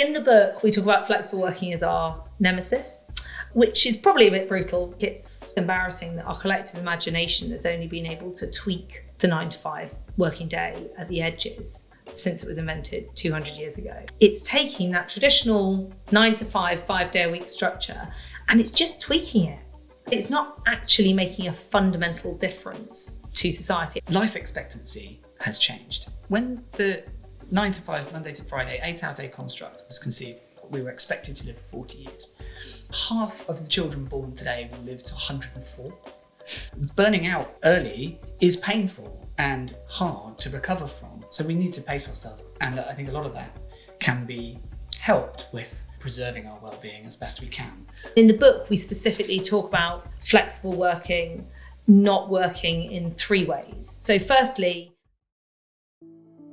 in the book, we talk about flexible working as our nemesis, which is probably a bit brutal. It's embarrassing that our collective imagination has only been able to tweak the 9-to-5 working day at the edges since it was invented 200 years ago. It's taking that traditional 9-to-5, 5-day-a-week structure, and it's just tweaking it. It's not actually making a fundamental difference to society. Life expectancy has changed. When the 9-to-5, Monday to Friday, 8-hour day construct was conceived, we were expected to live for 40 years. Half of the children born today will live to 104. Burning out early is painful and hard to recover from. So we need to pace ourselves. And I think a lot of that can be helped with preserving our well-being as best we can. In the book, we specifically talk about flexible working, not working in 3 ways. So firstly,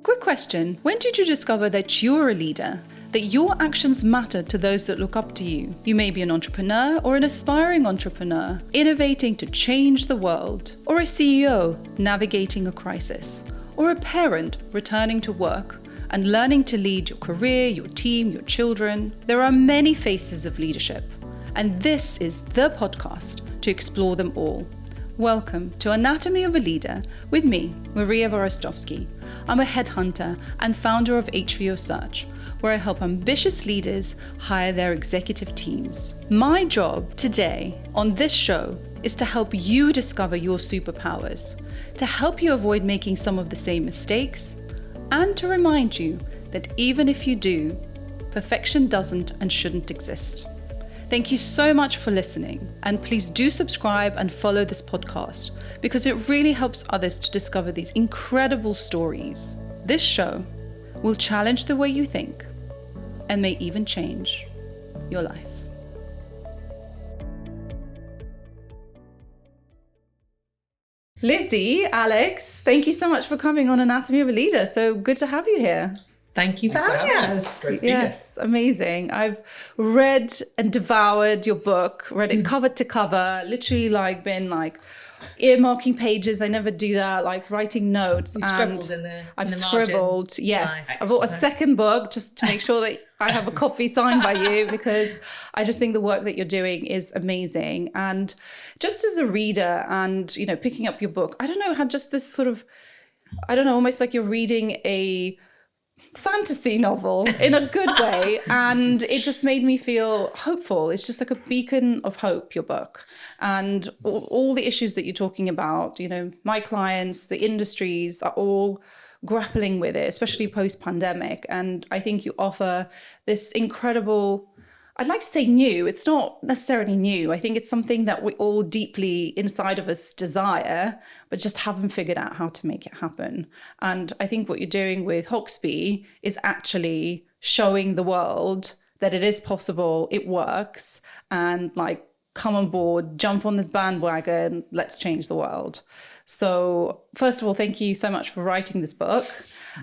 quick question. When did you discover that you're a leader? That your actions matter to those that look up to you? You may be an entrepreneur or an aspiring entrepreneur, innovating to change the world, or a CEO navigating a crisis, or a parent returning to work and learning to lead your career, your team, your children. There are many faces of leadership, and this is the podcast to explore them all. Welcome to Anatomy of a Leader with me, Maria Vorostovsky. I'm a headhunter and founder of HVO Search, where I help ambitious leaders hire their executive teams. My job today on this show is to help you discover your superpowers, to help you avoid making some of the same mistakes, and to remind you that even if you do, perfection doesn't and shouldn't exist. Thank you so much for listening, and please do subscribe and follow this podcast because it really helps others to discover these incredible stories. This show will challenge the way you think and may even change your life. Lizzie, Alex, thank you so much for coming on Anatomy of a Leader. So good to have you here. thank you for having us. Great to be here. Yes, amazing. I've read and devoured your book, read it cover to cover, literally been earmarking pages. I never do that, writing notes. You scribbled in the I've in the scribbled, margins. yes. Nice. I bought a second book just to make sure that I have a copy signed by you because I just think the work that you're doing is amazing. And just as a reader and, picking up your book, I don't know, had just this sort of, almost like you're reading a fantasy novel in a good way, and it just made me feel hopeful. It's just like a beacon of hope, your book, and all the issues that you're talking about, my clients, the industries are all grappling with it, especially post-pandemic. And I think you offer this incredible, I'd like to say new, it's not necessarily new. I think it's something that we all deeply inside of us desire, but just haven't figured out how to make it happen. And I think what you're doing with Hoxby is actually showing the world that it is possible, it works, and come on board, jump on this bandwagon, let's change the world. So first of all, thank you so much for writing this book.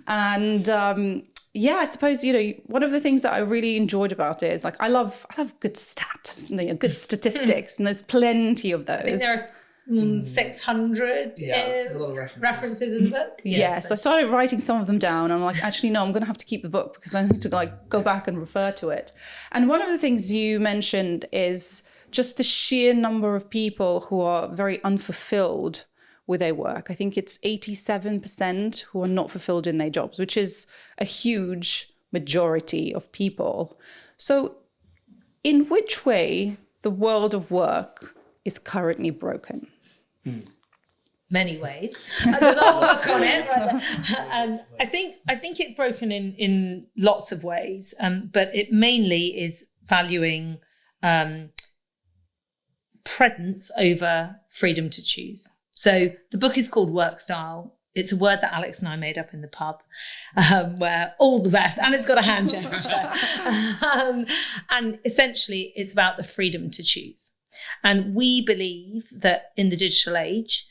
And I suppose, one of the things that I really enjoyed about it is I love good stats, good statistics, and there's plenty of those. I think there are 600 there's a lot of references in the book. So I started writing some of them down. I'm actually, no, I'm going to have to keep the book because I need to go back and refer to it. And one of the things you mentioned is just the sheer number of people who are very unfulfilled with their work. I think it's 87% who are not fulfilled in their jobs, which is a huge majority of people. So in which way the world of work is currently broken? Many ways. There's a whole book on it. And I think it's broken in lots of ways, but it mainly is valuing presence over freedom to choose. So the book is called Workstyle. It's a word that Alex and I made up in the pub, where all the best, and it's got a hand gesture. And essentially, it's about the freedom to choose. And we believe that in the digital age,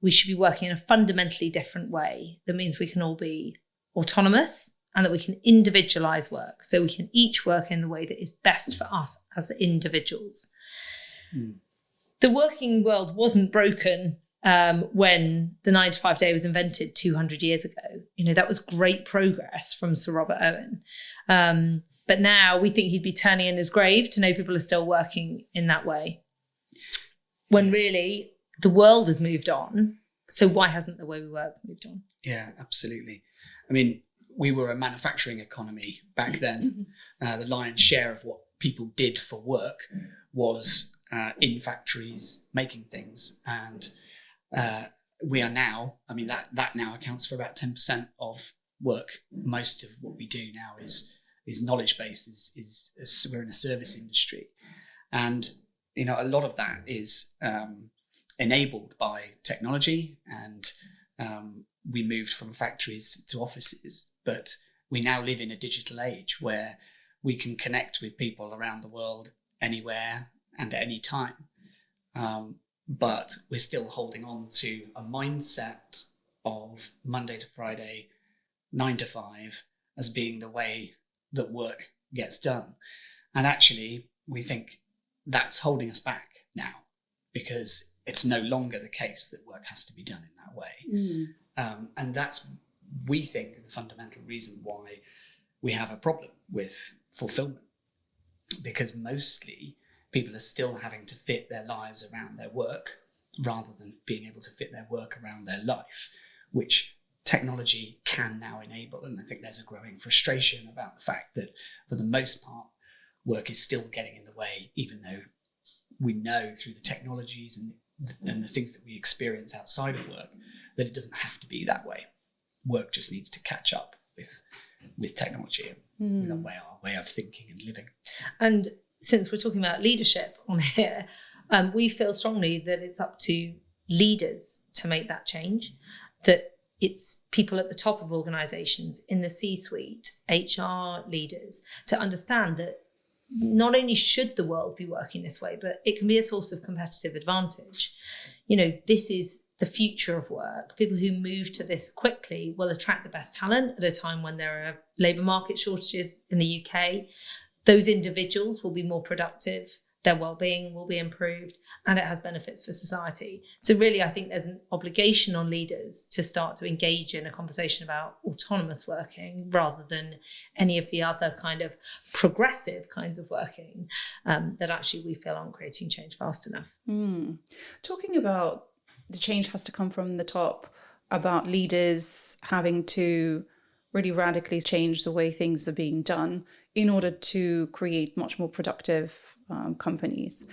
we should be working in a fundamentally different way. That means we can all be autonomous and that we can individualize work. So we can each work in the way that is best for us as individuals. The working world wasn't broken when the 9-to-5 day was invented 200 years ago. That was great progress from Sir Robert Owen. But now we think he'd be turning in his grave to know people are still working in that way, when really the world has moved on. So why hasn't the way we work moved on? Yeah, absolutely. I mean, we were a manufacturing economy back then. The lion's share of what people did for work was in factories making things. And we are now, that now accounts for about 10% of work. Most of what we do now is knowledge based, is we're in a service industry. And, a lot of that is enabled by technology, and we moved from factories to offices, but we now live in a digital age where we can connect with people around the world anywhere and at any time. But we're still holding on to a mindset of Monday to Friday, 9 to 5 as being the way that work gets done. And actually, we think that's holding us back now, because it's no longer the case that work has to be done in that way. And that's, we think, the fundamental reason why we have a problem with fulfillment, because mostly people are still having to fit their lives around their work rather than being able to fit their work around their life, which technology can now enable. And I think there's a growing frustration about the fact that for the most part, work is still getting in the way, even though we know through the technologies and the things that we experience outside of work that it doesn't have to be that way. Work just needs to catch up with technology and with our way of thinking and living. And since we're talking about leadership on here, we feel strongly that it's up to leaders to make that change, that it's people at the top of organizations, in the C-suite, HR leaders, to understand that not only should the world be working this way, but it can be a source of competitive advantage. This is the future of work. People who move to this quickly will attract the best talent at a time when there are labour market shortages in the UK. Those individuals will be more productive, their well-being will be improved, and it has benefits for society. So really, I think there's an obligation on leaders to start to engage in a conversation about autonomous working rather than any of the other kind of progressive kinds of working that actually we feel aren't creating change fast enough. Talking about the change has to come from the top, about leaders having to really radically change the way things are being done in order to create much more productive companies.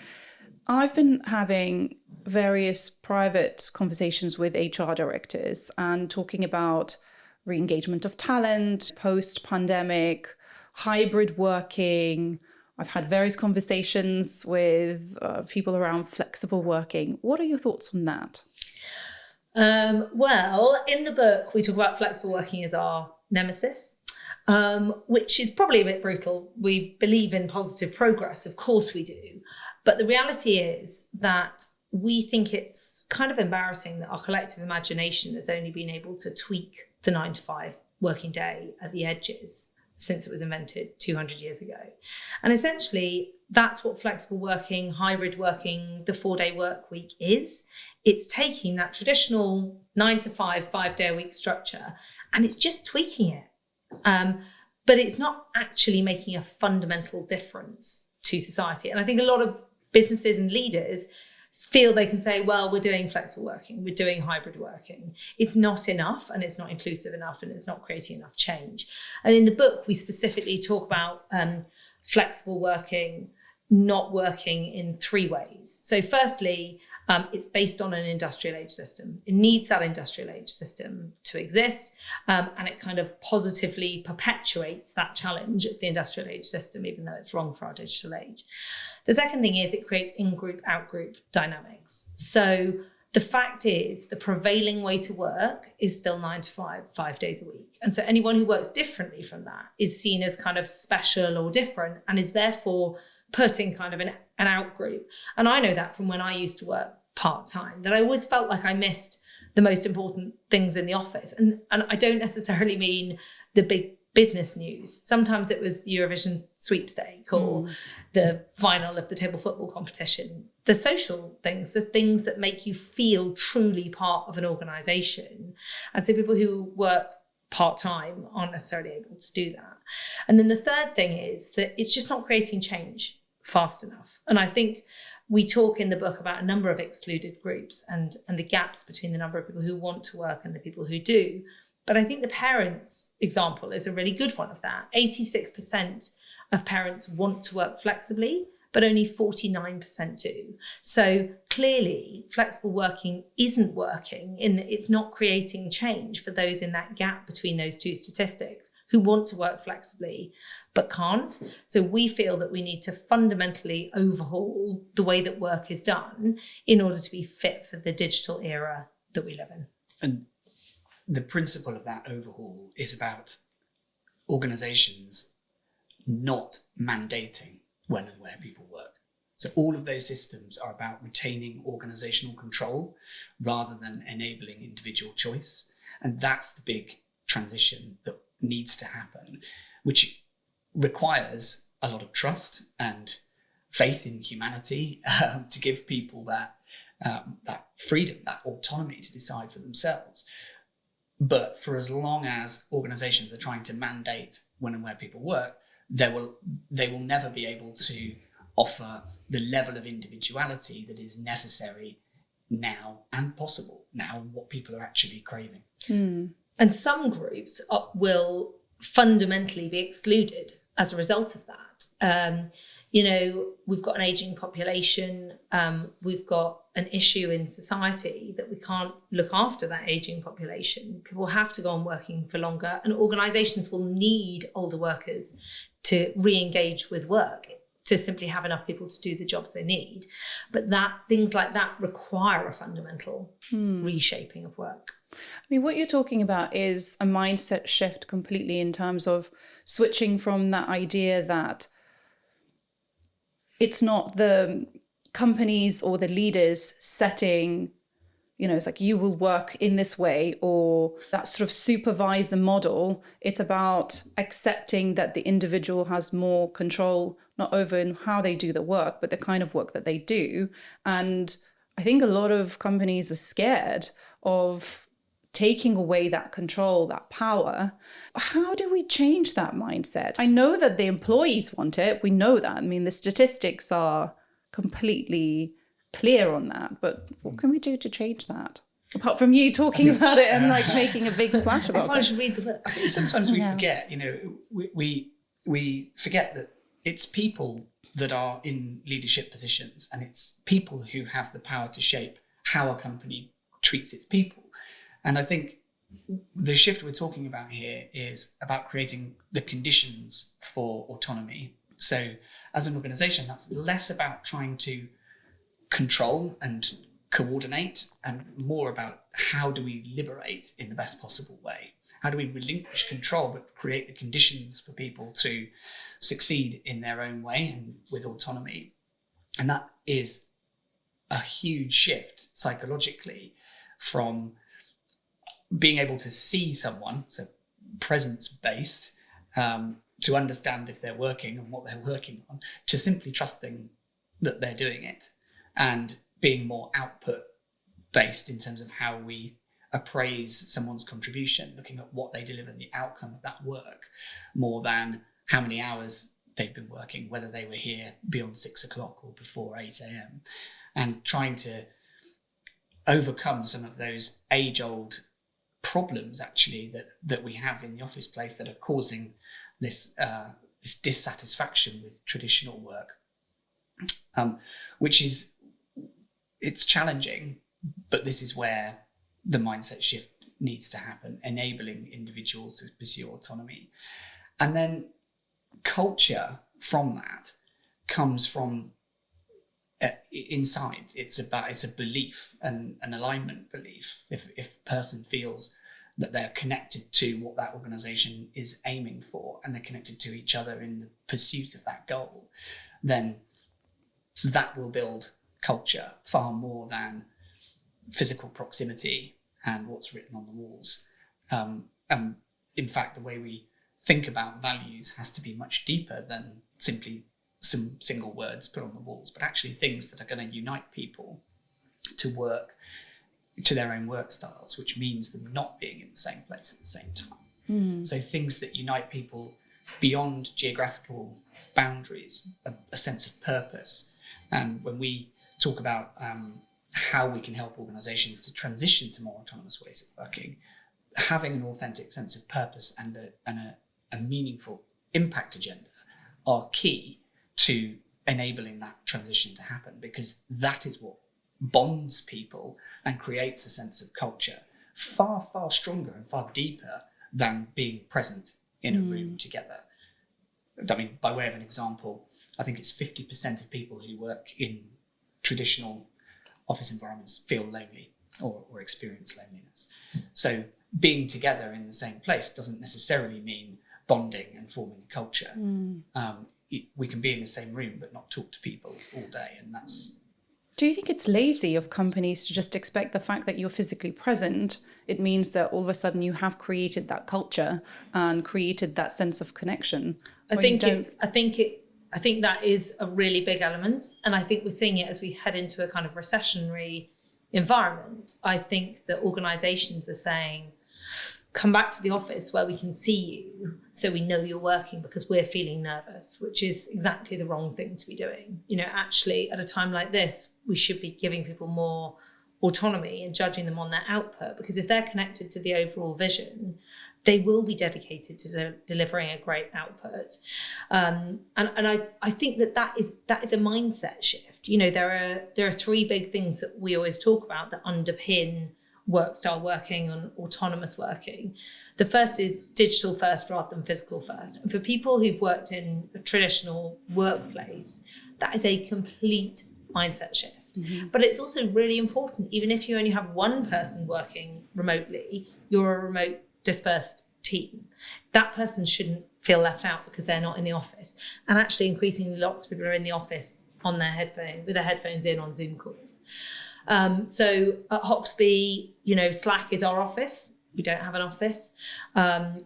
I've been having various private conversations with HR directors and talking about re-engagement of talent, post-pandemic, hybrid working. I've had various conversations with people around flexible working. What are your thoughts on that? Well, in the book, we talk about flexible working as our nemesis, which is probably a bit brutal. We believe in positive progress, of course we do. But the reality is that we think it's kind of embarrassing that our collective imagination has only been able to tweak the 9 to 5 working day at the edges since it was invented 200 years ago. And essentially, that's what flexible working, hybrid working, the 4-day work week is. It's taking that traditional 9 to 5, 5-day a week structure, and it's just tweaking it. But it's not actually making a fundamental difference to society. And I think a lot of businesses and leaders feel they can say, well, we're doing flexible working, we're doing hybrid working. It's not enough, and it's not inclusive enough, and it's not creating enough change. And in the book, we specifically talk about flexible working not working in 3 ways. So firstly, it's based on an industrial age system. It needs that industrial age system to exist, and it kind of positively perpetuates that challenge of the industrial age system, even though it's wrong for our digital age. The second thing is it creates in-group, out-group dynamics. So the fact is the prevailing way to work is still 9 to 5, 5 days a week. And so anyone who works differently from that is seen as kind of special or different, and is therefore put in kind of an out-group. And I know that from when I used to work part-time, that I always felt like I missed the most important things in the office. And I don't necessarily mean the big business news. Sometimes it was Eurovision sweepstake or the final of the table football competition. the social things, the things that make you feel truly part of an organisation. And so people who work part-time aren't necessarily able to do that. And then the third thing is that it's just not creating change fast enough. And I think we talk in the book about a number of excluded groups and the gaps between the number of people who want to work and the people who do. But I think the parents' example is a really good one of that. 86% of parents want to work flexibly, but only 49% do. So clearly, flexible working isn't working in that it's not creating change for those in that gap between those two statistics who want to work flexibly but can't. So we feel that we need to fundamentally overhaul the way that work is done in order to be fit for the digital era that we live in. And the principle of that overhaul is about organisations not mandating when and where people work. So all of those systems are about retaining organisational control rather than enabling individual choice. And that's the big transition that needs to happen, which requires a lot of trust and faith in humanity to give people that freedom, that autonomy to decide for themselves. But for as long as organisations are trying to mandate when and where people work, they will never be able to offer the level of individuality that is necessary now and possible now, and what people are actually craving. And some groups will fundamentally be excluded as a result of that. We've got an ageing population. We've got an issue in society that we can't look after that ageing population. People have to go on working for longer, and organisations will need older workers to re-engage with work, to simply have enough people to do the jobs they need. But things like that require a fundamental reshaping of work. I mean, what you're talking about is a mindset shift completely in terms of switching from that idea that it's not the companies or the leaders setting, it's like you will work in this way, or that sort of supervisor model. It's about accepting that the individual has more control, not over in how they do the work, but the kind of work that they do. And I think a lot of companies are scared of taking away that control, that power. How do we change that mindset? I know that the employees want it. We know that. I mean, the statistics are completely clear on that, but what can we do to change that? Apart from you talking about it and making a big splash about it. I should read the book. I think sometimes we forget, we forget that it's people that are in leadership positions, and it's people who have the power to shape how a company treats its people. And I think the shift we're talking about here is about creating the conditions for autonomy. So as an organisation, that's less about trying to control and coordinate and more about how do we liberate in the best possible way? How do we relinquish control but create the conditions for people to succeed in their own way and with autonomy? And that is a huge shift psychologically from being able to see someone, so presence-based, to understand if they're working and what they're working on, to simply trusting that they're doing it and being more output-based in terms of how we appraise someone's contribution, looking at what they deliver, the outcome of that work, more than how many hours they've been working, whether they were here beyond 6 o'clock or before 8 a.m, and trying to overcome some of those age-old problems actually that we have in the office place that are causing this dissatisfaction with traditional work, it's challenging, but this is where the mindset shift needs to happen, enabling individuals to pursue autonomy. And then culture from that comes from inside. It's a belief and an alignment belief. If a person feels that they're connected to what that organization is aiming for and they're connected to each other in the pursuit of that goal, then that will build culture far more than physical proximity and what's written on the walls. And in fact, the way we think about values has to be much deeper than simply some single words put on the walls, but actually things that are going to unite people to work to their own work styles, which means them not being in the same place at the same time. So things that unite people beyond geographical boundaries, a sense of purpose. And when we talk about how we can help organizations to transition to more autonomous ways of working, having an authentic sense of purpose and a meaningful impact agenda are key to enabling that transition to happen, because that is what bonds people and creates a sense of culture far, far stronger and far deeper than being present in a room together. I mean, by way of an example, I think it's 50% of people who work in traditional office environments feel lonely or experience loneliness. So being together in the same place doesn't necessarily mean bonding and forming a culture. We can be in the same room but not talk to people all day, and that's... Do you think it's lazy of companies to just expect the fact that you're physically present? It means that all of a sudden you have created that culture and created that sense of connection. I think that is a really big element, and I think we're seeing it as we head into a kind of recessionary environment. I think that organisations are saying, come back to the office where we can see you so we know you're working, because we're feeling nervous, which is exactly the wrong thing to be doing. You know, actually, at a time like this, we should be giving people more autonomy and judging them on their output, because if they're connected to the overall vision, they will be dedicated to delivering a great output. And I think that is a mindset shift. You know, there are three big things that we always talk about that underpin work style working and autonomous working. The first is digital first rather than physical first. And for people who've worked in a traditional workplace, that is a complete mindset shift. But it's also really important, even if you only have one person working remotely, you're a remote dispersed team. That person shouldn't feel left out because they're not in the office. And actually, increasingly, lots of people are in the office on their headphones, with their headphones in on Zoom calls. So at Hoxby, you know, Slack is our office. We don't have an office.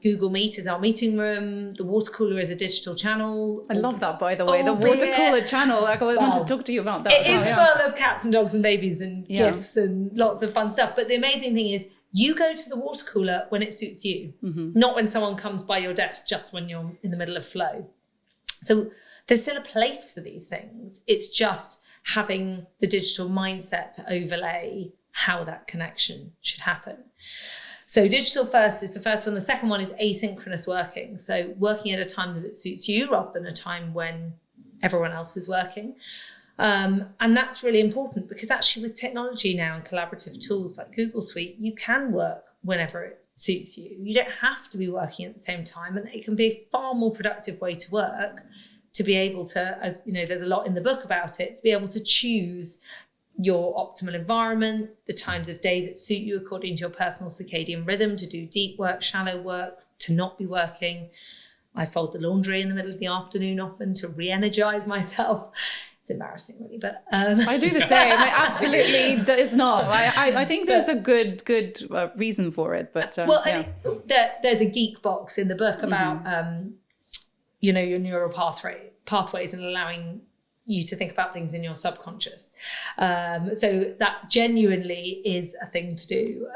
Google Meet is our meeting room. The water cooler is a digital channel. I love that, by the way. The water cooler channel. Like, I want to talk to you about that. It is full of cats and dogs and babies and gifts and lots of fun stuff. But the amazing thing is, you go to the water cooler when it suits you, not when someone comes by your desk just when you're in the middle of flow. So there's still a place for these things. It's just having the digital mindset to overlay how that connection should happen. So digital first is the first one. The second one is asynchronous working. So working at a time that it suits you rather than a time when everyone else is working. And that's really important, because actually with technology now and collaborative tools like Google Suite, you can work whenever it suits you. You don't have to be working at the same time, and it can be a far more productive way to work, to be able to, as you know, there's a lot in the book about it, to be able to choose your optimal environment, the times of day that suit you according to your personal circadian rhythm, to do deep work, shallow work, to not be working. I fold the laundry in the middle of the afternoon often to re-energize myself. It's embarrassing, really, but I do the same. Absolutely, that is not. I think there's a good reason for it, but there's a geek box in the book about you know, your neural pathways and allowing you to think about things in your subconscious. So that genuinely is a thing to do,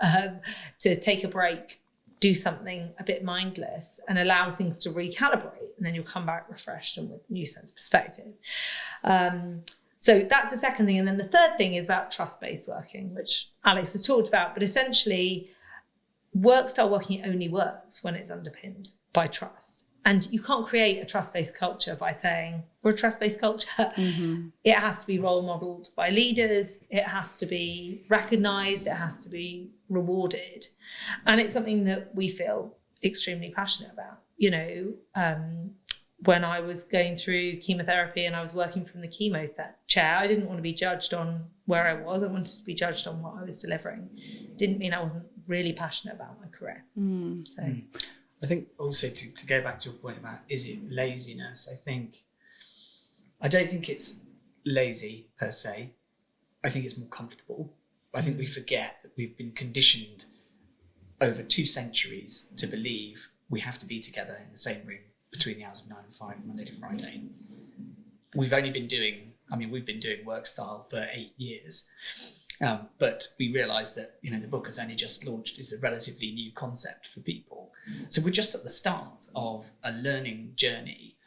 to take a break, do something a bit mindless and allow things to recalibrate, and then you'll come back refreshed and with a new sense of perspective. So that's the second thing. And then the third thing is about trust-based working, which Alex has talked about, but essentially work style working only works when it's underpinned by trust. And you can't create a trust-based culture by saying, we're a trust-based culture. It has to be role modeled by leaders. It has to be recognized. It has to be rewarded. And it's something that we feel extremely passionate about. You know, when I was going through chemotherapy and I was working from the chemo chair, I didn't want to be judged on where I was. I wanted to be judged on what I was delivering. Didn't mean I wasn't really passionate about my career. I think also to go back to your point about, is it laziness? I don't think it's lazy per se. I think it's more comfortable. I think we forget that we've been conditioned over 2 centuries to believe we have to be together in the same room between the hours of 9 and 5, Monday to Friday. we've been doing Workstyle for 8 years. But we realised that the book has only just launched. It's a relatively new concept for people. So we're just at the start of a learning journey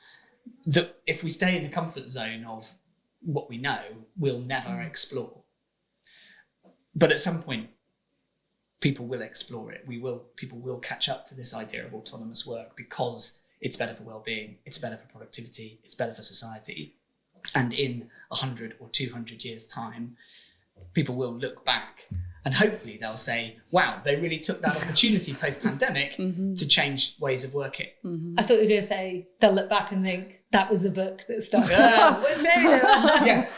that if we stay in the comfort zone of what we know, we'll never explore. But at some point, people will explore it. People will catch up to this idea of autonomous work because it's better for well-being, it's better for productivity, it's better for society. And in 100 or 200 years' time, people will look back and hopefully they'll say, wow, they really took that opportunity post-pandemic to change ways of working. I thought you were going to say they'll look back and think that was the book that started.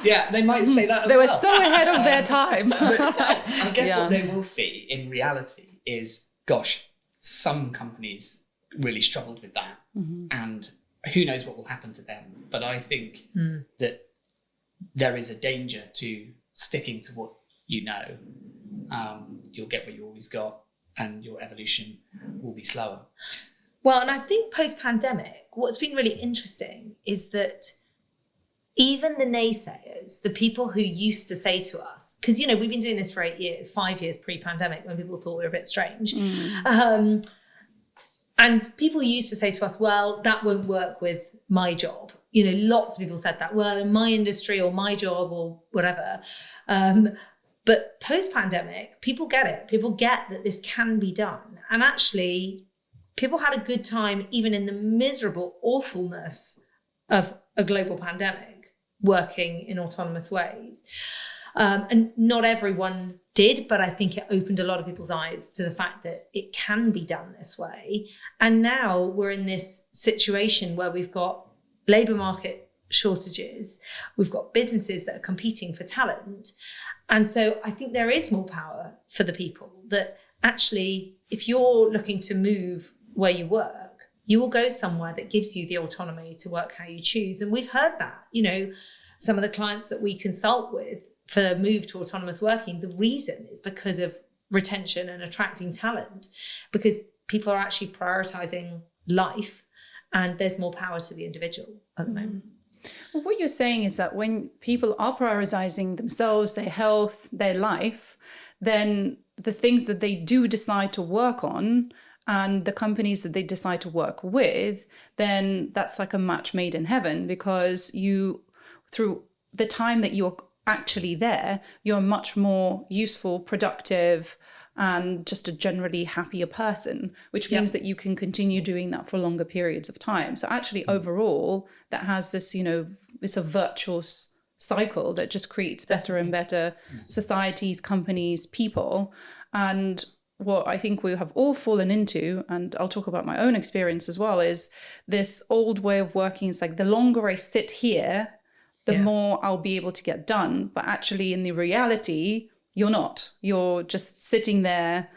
Yeah, they might say that as They well. were so ahead of their time. I guess what they will see in reality is, gosh, some companies really struggled with that. And who knows what will happen to them. But I think that there is a danger to sticking to what you know. You'll get what you always got and your evolution will be slower. Well, and I think post-pandemic, what's been really interesting is that even the naysayers, the people who used to say to us, because, we've been doing this for 8 years, 5 years pre-pandemic when people thought we were a bit strange. And people used to say to us, well, that won't work with my job. Lots of people said that, well, in my industry or my job or whatever. But post-pandemic, people get it. People get that this can be done. And actually, people had a good time, even in the miserable awfulness of a global pandemic, working in autonomous ways. And not everyone did, but I think it opened a lot of people's eyes to the fact that it can be done this way. And now we're in this situation where we've got labour market shortages, we've got businesses that are competing for talent. And so I think there is more power for the people that actually, if you're looking to move where you work, you will go somewhere that gives you the autonomy to work how you choose. And we've heard that, some of the clients that we consult with for the move to autonomous working, the reason is because of retention and attracting talent, because people are actually prioritizing life and there's more power to the individual at the moment. Well, what you're saying is that when people are prioritizing themselves, their health, their life, then the things that they do decide to work on and the companies that they decide to work with, then that's like a match made in heaven, because you, through the time that you're actually there, you're a much more useful, productive, and just a generally happier person, which means that you can continue doing that for longer periods of time. So actually overall, that has this, it's a virtuous cycle that just creates better and better societies, companies, people. And what I think we have all fallen into, and I'll talk about my own experience as well, is this old way of working. It's like the longer I sit here, the more I'll be able to get done. But actually in the reality, you're not. You're just sitting there,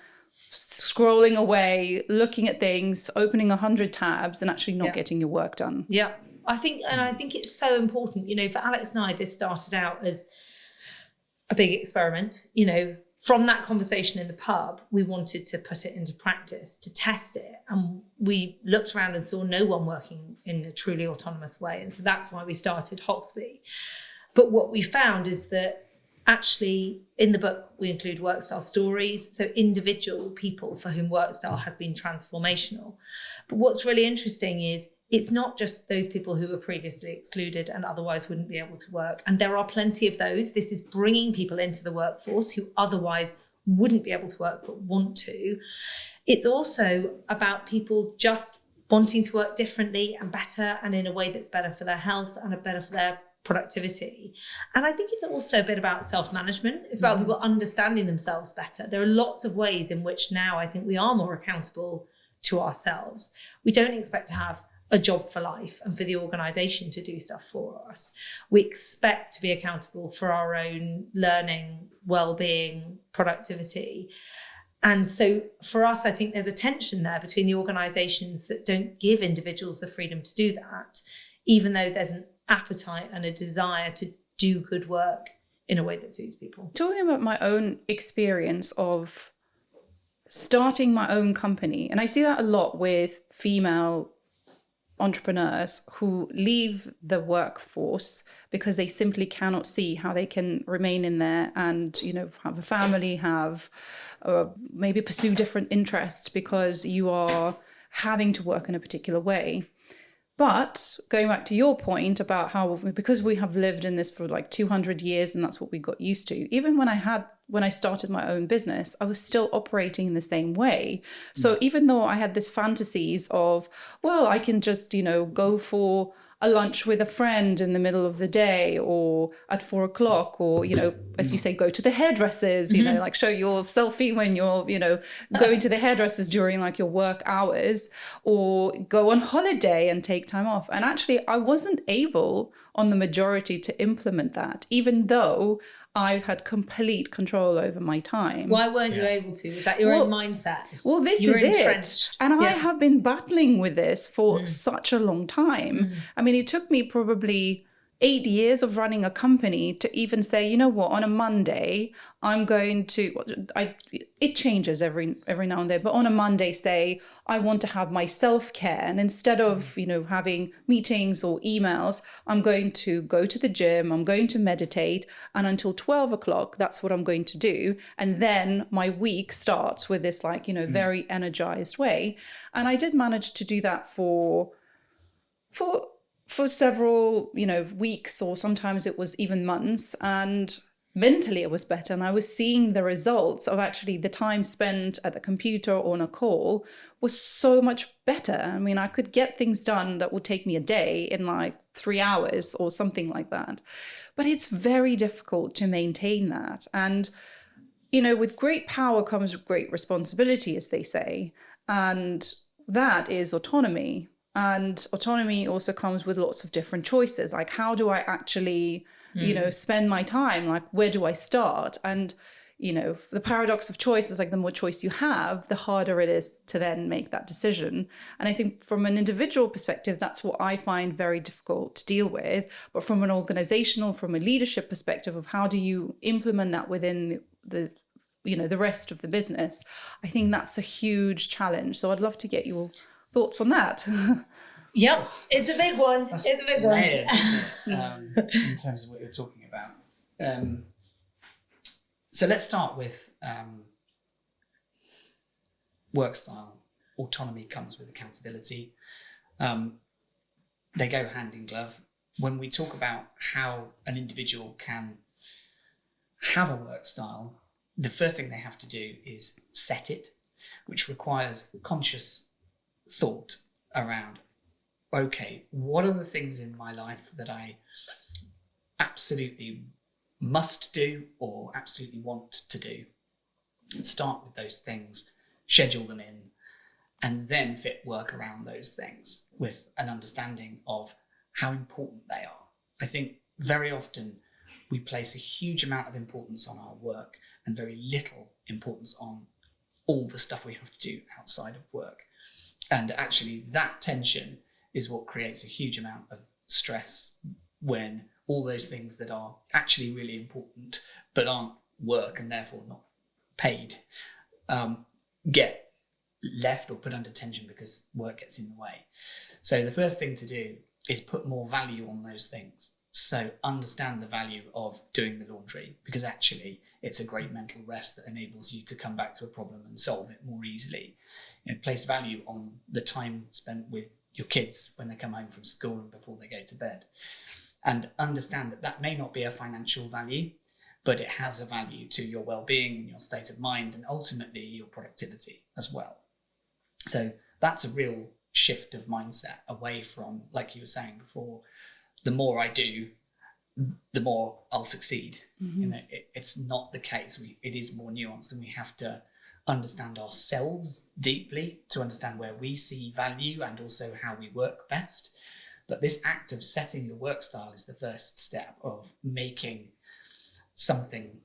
scrolling away, looking at things, opening 100 tabs and actually not getting your work done. Yeah. I think it's so important, for Alex and I, this started out as a big experiment. From that conversation in the pub, we wanted to put it into practice, to test it. And we looked around and saw no one working in a truly autonomous way. And so that's why we started Hoxby. But what we found is that actually, in the book, we include Workstyle stories, so individual people for whom Workstyle has been transformational. But what's really interesting is it's not just those people who were previously excluded and otherwise wouldn't be able to work. And there are plenty of those. This is bringing people into the workforce who otherwise wouldn't be able to work but want to. It's also about people just wanting to work differently and better and in a way that's better for their health and better for their productivity. And I think it's also a bit about self-management. It's about people understanding themselves better. There are lots of ways in which now I think we are more accountable to ourselves. We don't expect to have a job for life and for the organisation to do stuff for us. We expect to be accountable for our own learning, well-being, productivity. And so for us, I think there's a tension there between the organisations that don't give individuals the freedom to do that, even though there's an appetite and a desire to do good work in a way that suits people. Talking about my own experience of starting my own company, and I see that a lot with female entrepreneurs who leave the workforce because they simply cannot see how they can remain in there and, you know, have a family, have maybe pursue different interests because you are having to work in a particular way. But going back to your point about how, because we have lived in this for like 200 years and that's what we got used to, even when I started my own business, I was still operating in the same way. So even though I had this fantasies of, well, I can just, you know, go for a lunch with a friend in the middle of the day or at 4 o'clock, or, you know, as you say, go to the hairdressers, you know, like show your selfie when you're, you know, going to the hairdressers during like your work hours, or go on holiday and take time off. And actually, I wasn't able on the majority to implement that, even though I had complete control over my time. Why weren't you able to? Was that your own mindset? Well, this you is it. And I have been battling with this for such a long time. I mean, it took me probably 8 years of running a company to even say, you know what, on a Monday, I'm going to, it changes every now and then, but on a Monday, say, I want to have my self-care. And instead of, you know, having meetings or emails, I'm going to go to the gym, I'm going to meditate, and until 12 o'clock, that's what I'm going to do. And then my week starts with this, like, you know, very energized way. And I did manage to do that for several, you know, weeks, or sometimes it was even months, and mentally it was better. And I was seeing the results of actually the time spent at the computer or on a call was so much better. I mean, I could get things done that would take me a day in like 3 hours or something like that. But it's very difficult to maintain that. And, you know, with great power comes great responsibility, as they say. And that is autonomy. And autonomy also comes with lots of different choices. Like, how do I actually, you know, spend my time? Like, where do I start? And, you know, the paradox of choice is like the more choice you have, the harder it is to then make that decision. And I think from an individual perspective, that's what I find very difficult to deal with. But from an organizational, from a leadership perspective of how do you implement that within the you know, the rest of the business, I think that's a huge challenge. So I'd love to get your thoughts on that. Yep, it's a big one. It's a big one. Layered, in terms of what you're talking about. So let's start with work style. Autonomy comes with accountability. They go hand in glove. When we talk about how an individual can have a work style, the first thing they have to do is set it, which requires conscious thought around, okay, what are the things in my life that I absolutely must do or absolutely want to do? And start with those things, schedule them in, and then fit work around those things with an understanding of how important they are. I think very often we place a huge amount of importance on our work and very little importance on all the stuff we have to do outside of work. And actually that tension is what creates a huge amount of stress when all those things that are actually really important but aren't work and therefore not paid get left or put under tension because work gets in the way. So the first thing to do is put more value on those things. So understand the value of doing the laundry, because actually it's a great mental rest that enables you to come back to a problem and solve it more easily. You know, place value on the time spent with your kids when they come home from school and before they go to bed. And understand that that may not be a financial value, but it has a value to your well-being and your state of mind and ultimately your productivity as well. So that's a real shift of mindset away from, like you were saying before, the more I do, the more I'll succeed. Mm-hmm. You know, it's not the case. It is more nuanced, and we have to understand ourselves deeply to understand where we see value and also how we work best. But this act of setting your work style is the first step of making something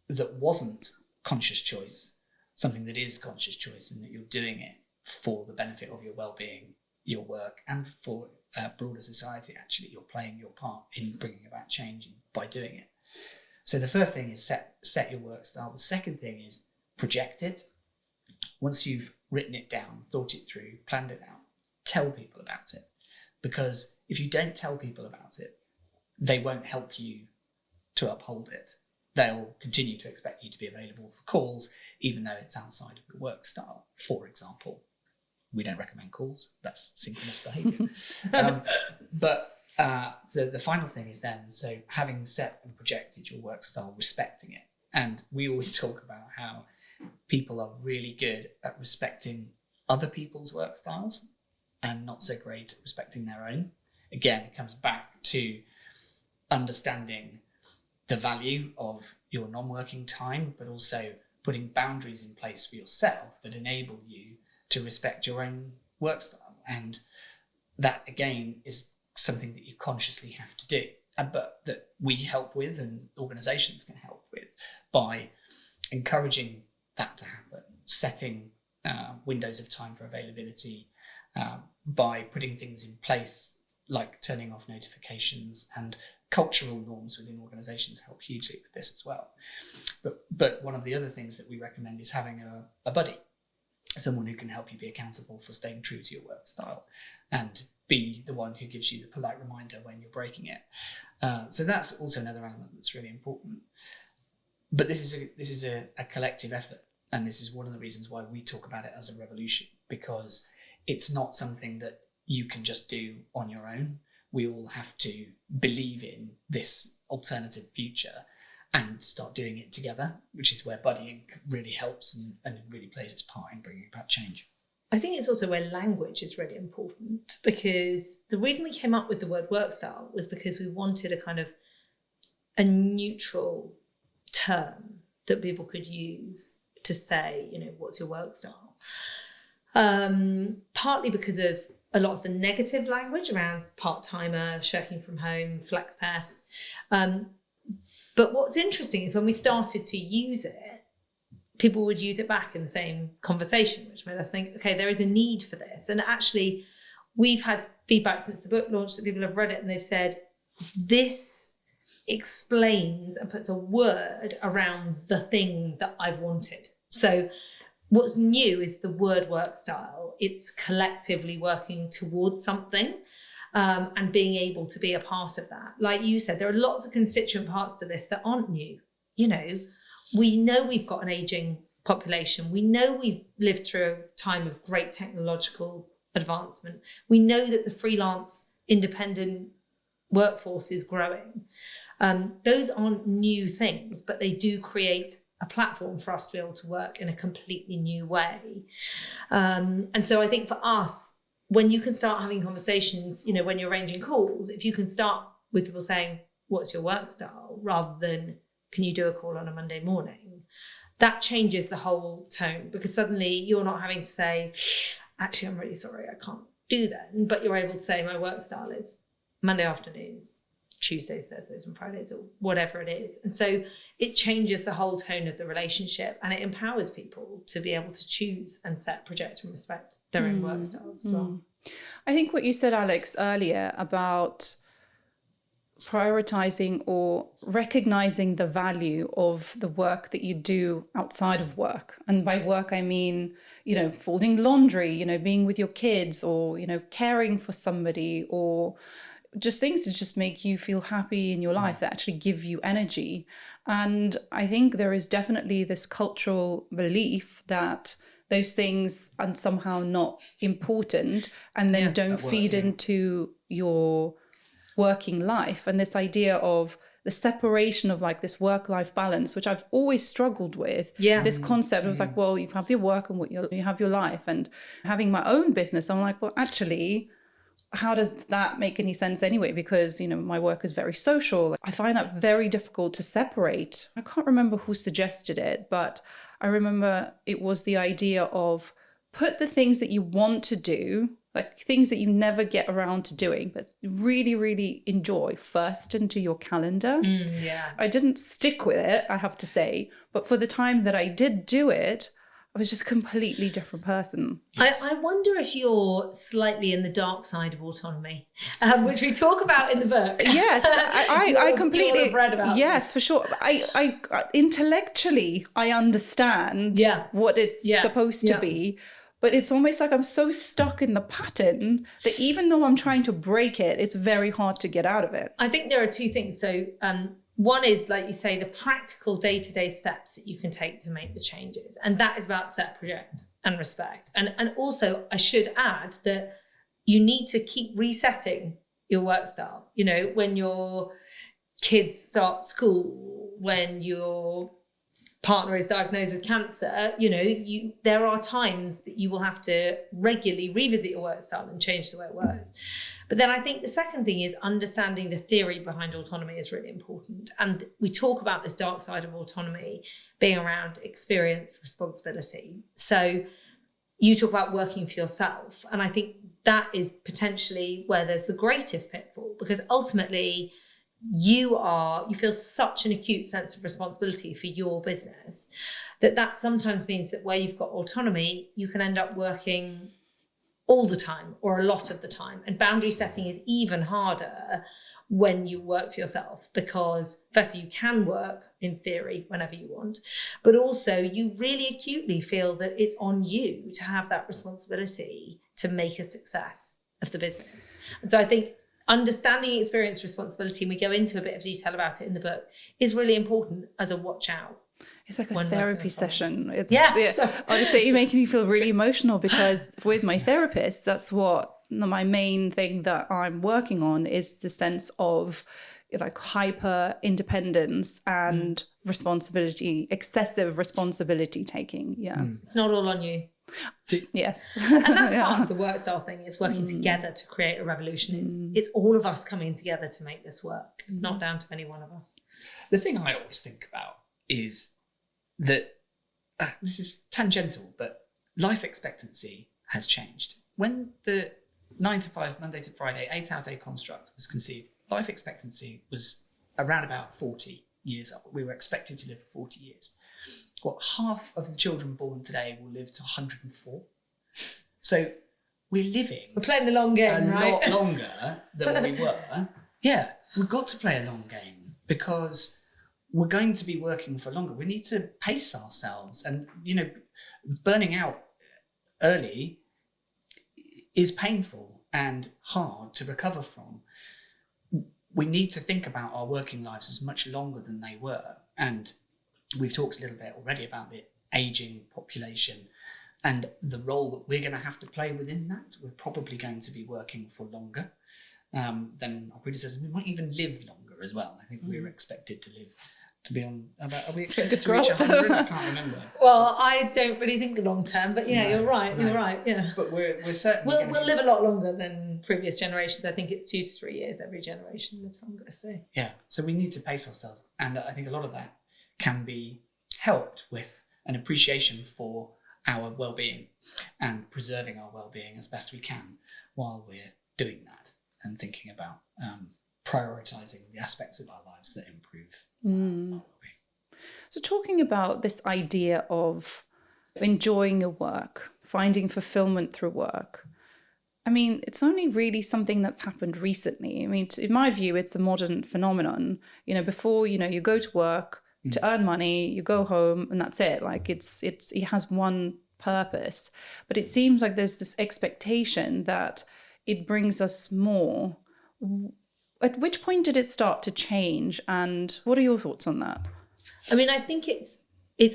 that wasn't conscious choice, something that is conscious choice, and that you're doing it for the benefit of your well-being, your work, and for broader society. Actually, you're playing your part in bringing about change by doing it. So the first thing is set your work style. The second thing is project it. Once you've written it down, thought it through, planned it out, tell people about it. because if you don't tell people about it, they won't help you to uphold it. They'll continue to expect you to be available for calls, even though it's outside of your work style. For example, we don't recommend calls. That's synchronous behaviour. So the final thing is then, so having set and projected your work style, respecting it. And we always talk about how people are really good at respecting other people's work styles and not so great at respecting their own. Again, it comes back to understanding the value of your non-working time, but also putting boundaries in place for yourself that enable you to respect your own work style. And that, again, is something that you consciously have to do, but that we help with and organizations can help with by encouraging that to happen, setting windows of time for availability, by putting things in place like turning off notifications, and cultural norms within organizations help hugely with this as well. But one of the other things that we recommend is having a buddy, someone who can help you be accountable for staying true to your work style and be the one who gives you the polite reminder when you're breaking it. So that's also another element that's really important. But this is a collective effort, and this is one of the reasons why we talk about it as a revolution, because it's not something that you can just do on your own. We all have to believe in this alternative future and start doing it together, which is where buddying really helps and really plays its part in bringing about change. I think it's also where language is really important, because the reason we came up with the word work style was because we wanted a kind of a neutral term that people could use to say, what's your work style? Partly because of a lot of the negative language around part-timer, shirking from home, flex pest. But what's interesting is when we started to use it, people would use it back in the same conversation, which made us think, okay, there is a need for this. And actually, we've had feedback since the book launched that people have read it and they've said, this explains and puts a word around the thing that I've wanted. So what's new is the word work style. It's collectively working towards something and being able to be a part of that. Like you said, there are lots of constituent parts to this that aren't new. We know we've got an aging population. We know we've lived through a time of great technological advancement. We know that the freelance independent workforce is growing. Those aren't new things, but they do create a platform for us to be able to work in a completely new way. And so I think for us, when you can start having conversations, when you're arranging calls, if you can start with people saying, what's your work style, rather than, can you do a call on a Monday morning? That changes the whole tone, because suddenly you're not having to say, actually, I'm really sorry, I can't do that. But you're able to say, my work style is Monday afternoons, Tuesdays, Thursdays and Fridays, or whatever it is. And so it changes the whole tone of the relationship, and it empowers people to be able to choose and set, project and respect their own work styles as well. I think what you said, Alex, earlier about prioritizing or recognizing the value of the work that you do outside of work. And by work, I mean, folding laundry, being with your kids, or, caring for somebody, or just things that just make you feel happy in your life, that actually give you energy. And I think there is definitely this cultural belief that those things are somehow not important, and then don't feed into your working life. And this idea of the separation of like this work-life balance, which I've always struggled with. This concept was like, well, you have your work and you have your life. And having my own business, I'm like, well, actually, how does that make any sense anyway? Because, my work is very social. I find that very difficult to separate. I can't remember who suggested it, but I remember it was the idea of put the things that you want to do, like things that you never get around to doing, but really, really enjoy, first into your calendar. I didn't stick with it, I have to say, but for the time that I did do it, I was just a completely different person. I wonder if you're slightly in the dark side of autonomy, which we talk about in the book. Yes, I completely have read about. Yes, for sure. I intellectually I understand what it's supposed to be, But it's almost like I'm so stuck in the pattern that even though I'm trying to break it, it's very hard to get out of it. I think there are two things. So one is, like you say, the practical day-to-day steps that you can take to make the changes. And that is about set, project and respect. And also I should add that you need to keep resetting your work style. You know, when your kids start school, when your partner is diagnosed with cancer, you know, there are times that you will have to regularly revisit your work style and change the way it works. But then I think the second thing is understanding the theory behind autonomy is really important. And we talk about this dark side of autonomy being around experienced responsibility. So you talk about working for yourself. And I think that is potentially where there's the greatest pitfall, because ultimately you feel such an acute sense of responsibility for your business that sometimes means that where you've got autonomy, you can end up working all the time or a lot of the time. And boundary setting is even harder when you work for yourself, because firstly, you can work in theory whenever you want, but also you really acutely feel that it's on you to have that responsibility to make a success of the business. And so I think understanding experienced responsibility, and we go into a bit of detail about it in the book, is really important as a watch out. It's like a therapy session. So, honestly, you're making me feel really emotional, because with my therapist, that's what my main thing that I'm working on is the sense of like hyper independence and responsibility, excessive responsibility taking. Yeah. It's not all on you. Yes. And that's part of the work style thing. It's working together to create a revolution. It's all of us coming together to make this work. It's not down to any one of us. The thing I always think about is that this is tangential, but life expectancy has changed. When the 9 to 5, Monday to Friday, 8-hour day construct was conceived, life expectancy was around about 40 years old. We were expected to live for 40 years. Half of the children born today will live to 104. So we're playing the long game, a right? lot longer than we were. Yeah, we've got to play a long game because we're going to be working for longer. We need to pace ourselves, and burning out early is painful and hard to recover from. We need to think about our working lives as much longer than they were. And we've talked a little bit already about the aging population and the role that we're going to have to play within that. We're probably going to be working for longer than our predecessors. We might even live longer as well. I think we're expected to live to be on about, are we expected to reach 100? I can't remember. Well, I don't really think the long term, but yeah, you're right. Yeah, but we're certainly we'll live a lot longer than previous generations. I think it's 2 to 3 years every generation lives longer. So yeah, so we need to pace ourselves, and I think a lot of that can be helped with an appreciation for our well-being and preserving our well-being as best we can while we're doing that, and thinking about prioritizing the aspects of our lives that improve our well-being. So talking about this idea of enjoying your work, finding fulfillment through work, I mean, it's only really something that's happened recently. I mean, in my view, it's a modern phenomenon. Before, you go to work to earn money, you go home, and that's it. Like it has one purpose. But it seems like there's this expectation that it brings us more. At which point did it start to change, and what are your thoughts on that? I mean, I think it's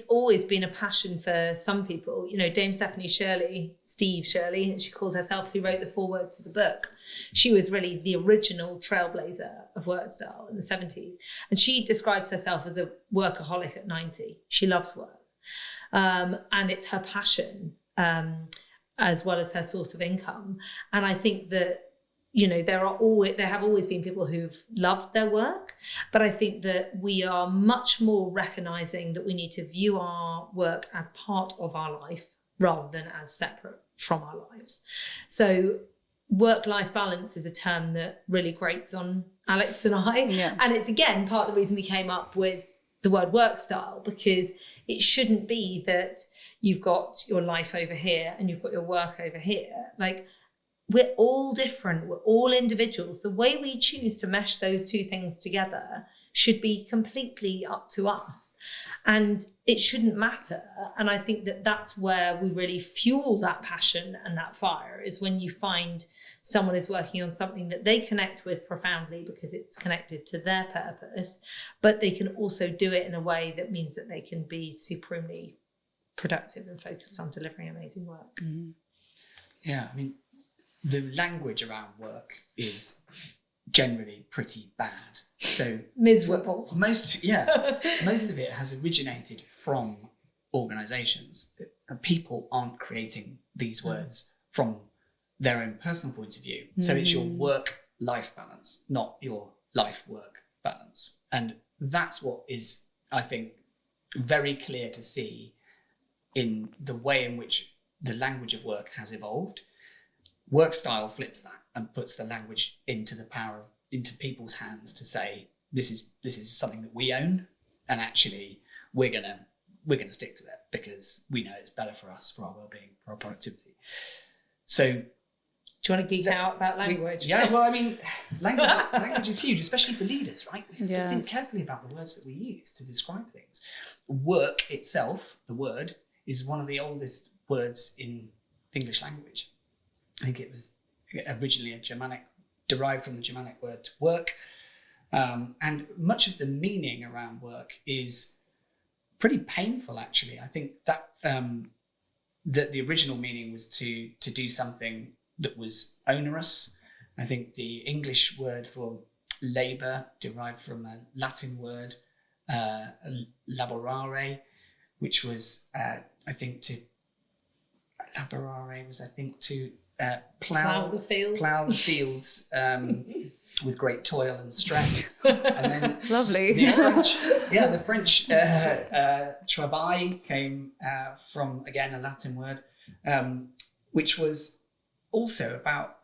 always been a passion for some people. Dame Steve Shirley, as she called herself, who wrote the foreword to the book. She was really the original trailblazer of Workstyle in the 70s. And she describes herself as a workaholic at 90. She loves work. And it's her passion as well as her source of income. And I think that there have always been people who've loved their work, but I think that we are much more recognizing that we need to view our work as part of our life rather than as separate from our lives. So work-life balance is a term that really grates on Alex and I. Yeah. And it's, again, part of the reason we came up with the word work style, because it shouldn't be that you've got your life over here and you've got your work over here. Like, we're all different. We're all individuals. The way we choose to mesh those two things together should be completely up to us. And it shouldn't matter. And I think that that's where we really fuel that passion and that fire, is when you find someone is working on something that they connect with profoundly because it's connected to their purpose, but they can also do it in a way that means that they can be supremely productive and focused on delivering amazing work. Yeah, I mean, the language around work is generally pretty bad. So miserable. Most of it has originated from organizations. People aren't creating these words from their own personal point of view. So it's your work-life balance, not your life-work balance. And that's what is, I think, very clear to see in the way in which the language of work has evolved. Workstyle flips that and puts the language into people's hands to say, this is something that we own, and actually we're gonna stick to it because we know it's better for us, for our well-being, for our productivity. So, do you want to geek out about language? Well, I mean, language is huge, especially for leaders, right? We have to think Yes. carefully about the words that we use to describe things. Work itself, the word, is one of the oldest words in English language. I think it was originally derived from the Germanic word to work. And much of the meaning around work is pretty painful, actually. I think that that the original meaning was to do something that was onerous. I think the English word for labour derived from a Latin word, laborare, which was, to plough the fields. Plough the fields with great toil and stress. And then Lovely. the French travail came from, again, a Latin word, which was also about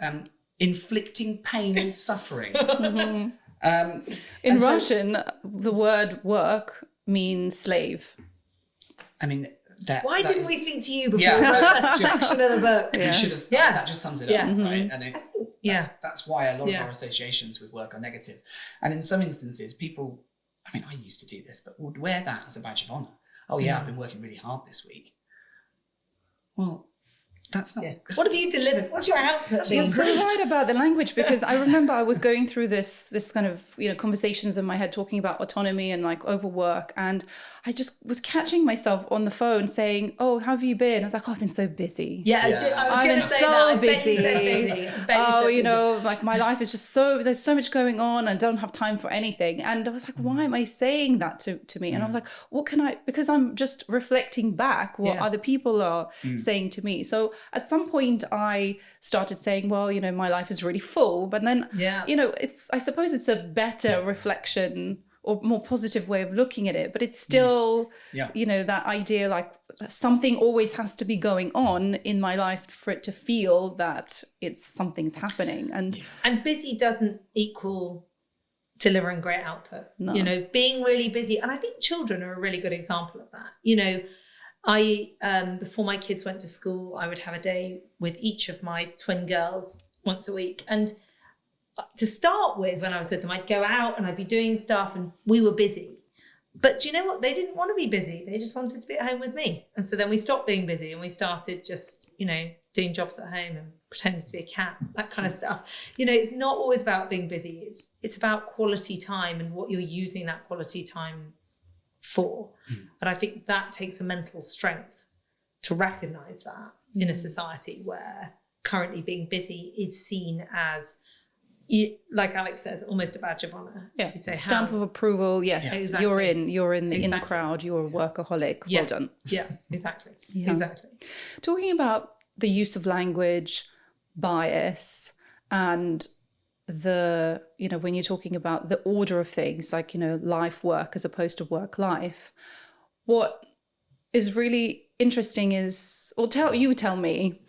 inflicting pain and suffering. In Russian, the word work means slave. I mean, Why didn't we speak to you before Yeah, we wrote that that's just- section of the book? You should have. Yeah. That just sums it Yeah. up, right? And that's why a lot of Yeah. our associations with work are negative. And in some instances, people, I mean, I used to do this, but would wear that as a badge of honour. Oh yeah, I've been working really hard this week. Well, that's not. What have you delivered? What's your output? You're so right about the language, because I remember I was going through this kind of conversations in my head talking about autonomy and like overwork, and I just was catching myself on the phone saying, "Oh, how have you been?" I was like, "Oh, I've been so busy." Yeah, I was going to say that. I bet you said busy. Like my life is just there's so much going on and I don't have time for anything. And I was like, why am I saying that to me? And I was like, because I'm just reflecting back what other people are saying to me. So at some point I started saying, well, my life is really full. But then, I suppose it's a better reflection or more positive way of looking at it, but it's still, that idea like something always has to be going on in my life for it to feel that something's happening. And busy doesn't equal delivering great output. No. Being really busy. And I think children are a really good example of that. I, before my kids went to school, I would have a day with each of my twin girls once a week. And to start with, when I was with them, I'd go out and I'd be doing stuff and we were busy. But do you know what? They didn't want to be busy. They just wanted to be at home with me. And so then we stopped being busy and we started just, doing jobs at home and pretending to be a cat, that kind of stuff. It's not always about being busy. It's about quality time and what you're using that quality time for. But I think that takes a mental strength to recognize that in a society where currently being busy is seen as, like Alex says, almost a badge of honour. Yeah, you say, stamp of approval. Yes, exactly. You're in the crowd. You're a workaholic. Yeah. Well done. Yeah, exactly. Yeah. Exactly. Talking about the use of language, bias, and the when you're talking about the order of things, like life work as opposed to work life, what is really interesting is, or tell me,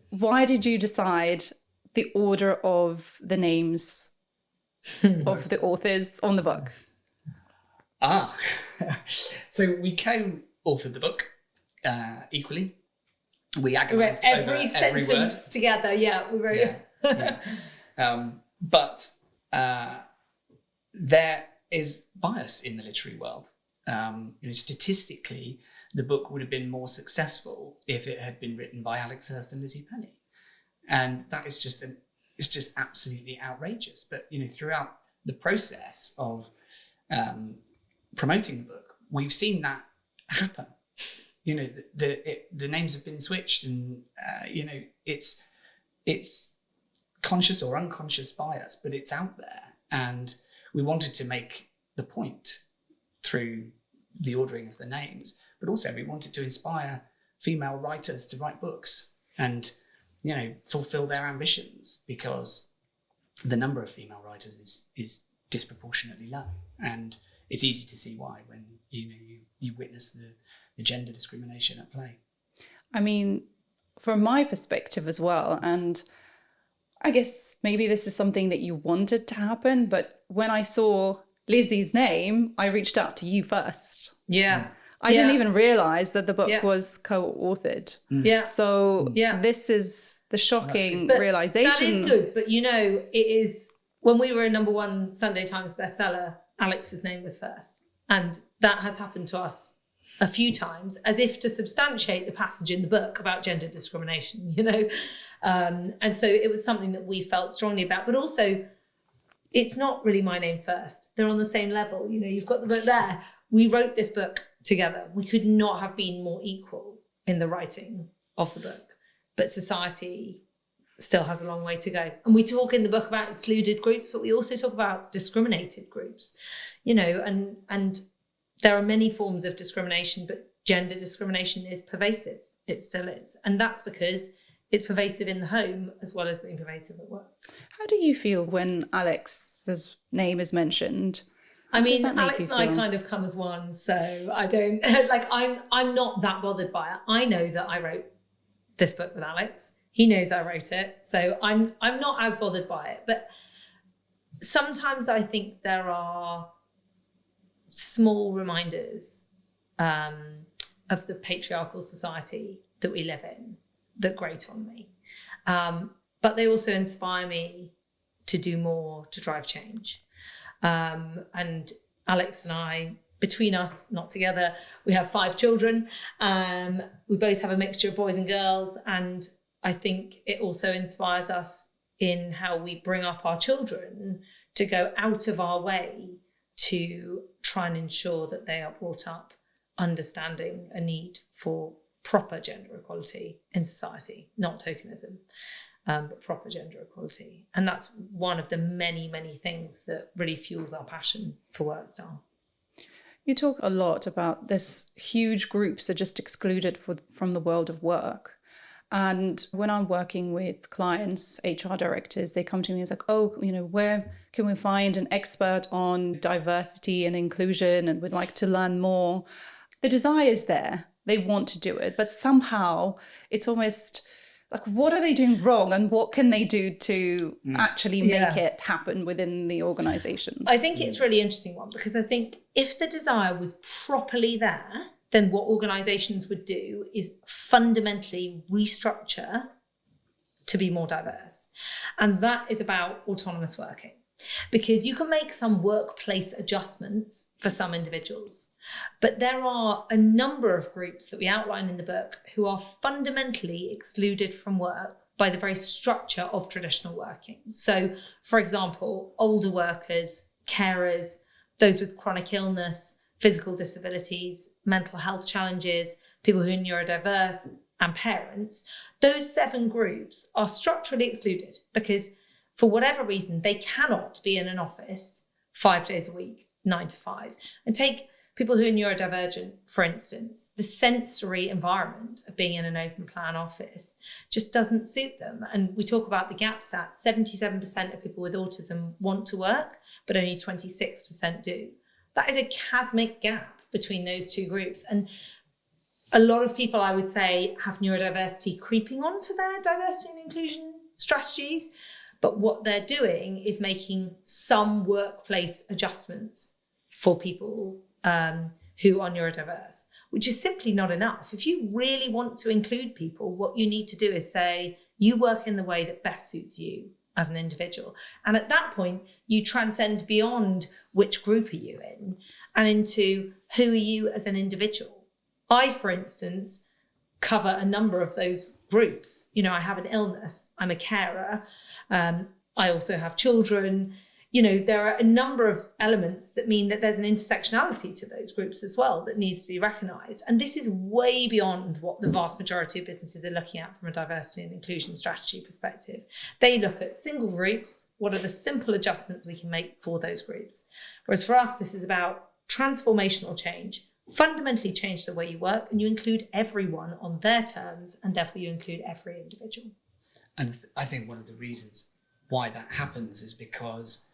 why did you decide the order of the names of the authors on the book? So we co-authored the book equally. We We wrote agonised every over sentence every word. together. Yeah, we wrote. But there is bias in the literary world. Statistically, the book would have been more successful if it had been written by Alex Hirst and Lizzie Penny. And that is it's just absolutely outrageous. But, throughout the process of promoting the book, we've seen that happen. The names have been switched, and it's conscious or unconscious bias, but it's out there. And we wanted to make the point through the ordering of the names, but also we wanted to inspire female writers to write books and, fulfill their ambitions, because the number of female writers is disproportionately low. And it's easy to see why when you witness the gender discrimination at play. I mean, from my perspective as well, and I guess maybe this is something that you wanted to happen, but when I saw Lizzie's name, I reached out to you first. Yeah. I didn't even realize that the book was co-authored. Yeah. So this is the shocking But realization. that is good. But it is, when we were a #1 Sunday Times bestseller, Alex's name was first. And that has happened to us a few times, as if to substantiate the passage in the book about gender discrimination, and so it was something that we felt strongly about. But also, it's not really my name first. They're on the same level. You've got the book there. We wrote this book together. We could not have been more equal in the writing of the book. But society still has a long way to go. And we talk in the book about excluded groups, but we also talk about discriminated groups, and there are many forms of discrimination, but gender discrimination is pervasive. It still is. And that's because it's pervasive in the home as well as being pervasive at work. How do you feel when Alex's name is mentioned? I mean, Alex and I kind of come as one, so I don't I'm not that bothered by it. I know that I wrote this book with Alex. He knows I wrote it, so I'm not as bothered by it. But sometimes I think there are small reminders of the patriarchal society that we live in that grate on me. But they also inspire me to do more to drive change. And Alex and I, between us, not together, we have 5 children. We both have a mixture of boys and girls. And I think it also inspires us in how we bring up our children to go out of our way to try and ensure that they are brought up understanding a need for proper gender equality in society, not tokenism, but proper gender equality. And that's one of the many, many things that really fuels our passion for Workstyle. You talk a lot about this huge groups are just excluded from the world of work. And when I'm working with clients, HR directors, they come to me and it's like, where can we find an expert on diversity and inclusion? And we'd like to learn more. The desire is there. They want to do it. But somehow it's almost like, what are they doing wrong? And what can they do to actually make it happen within the organizations? I think it's a really interesting one, because I think if the desire was properly there, then what organizations would do is fundamentally restructure to be more diverse. And that is about autonomous working, because you can make some workplace adjustments for some individuals, but there are a number of groups that we outline in the book who are fundamentally excluded from work by the very structure of traditional working. So, for example, older workers, carers, those with chronic illness, physical disabilities, mental health challenges, people who are neurodiverse, and parents. Those 7 groups are structurally excluded because, for whatever reason, they cannot be in an office 5 days a week, 9 to 5. And take people who are neurodivergent, for instance. The sensory environment of being in an open plan office just doesn't suit them. And we talk about the gap stats. 77% of people with autism want to work, but only 26% do. That is a chasmic gap between those 2 groups. And a lot of people, I would say, have neurodiversity creeping onto their diversity and inclusion strategies. But what they're doing is making some workplace adjustments for people who are neurodiverse, which is simply not enough. If you really want to include people, what you need to do is say, you work in the way that best suits you. as an individual. And at that point, you transcend beyond which group are you in and into who are you as an individual. I, for instance, cover a number of those groups. You know, I have an illness, I'm a carer, I also have children. You know, there are a number of elements that mean that there's an intersectionality to those groups as well that needs to be recognised. And this is way beyond what the vast majority of businesses are looking at from a diversity and inclusion strategy perspective. They look at single groups, what are the simple adjustments we can make for those groups? Whereas for us, this is about transformational change, fundamentally change the way you work, and you include everyone on their terms, and therefore you include every individual. And I think one of the reasons why that happens is because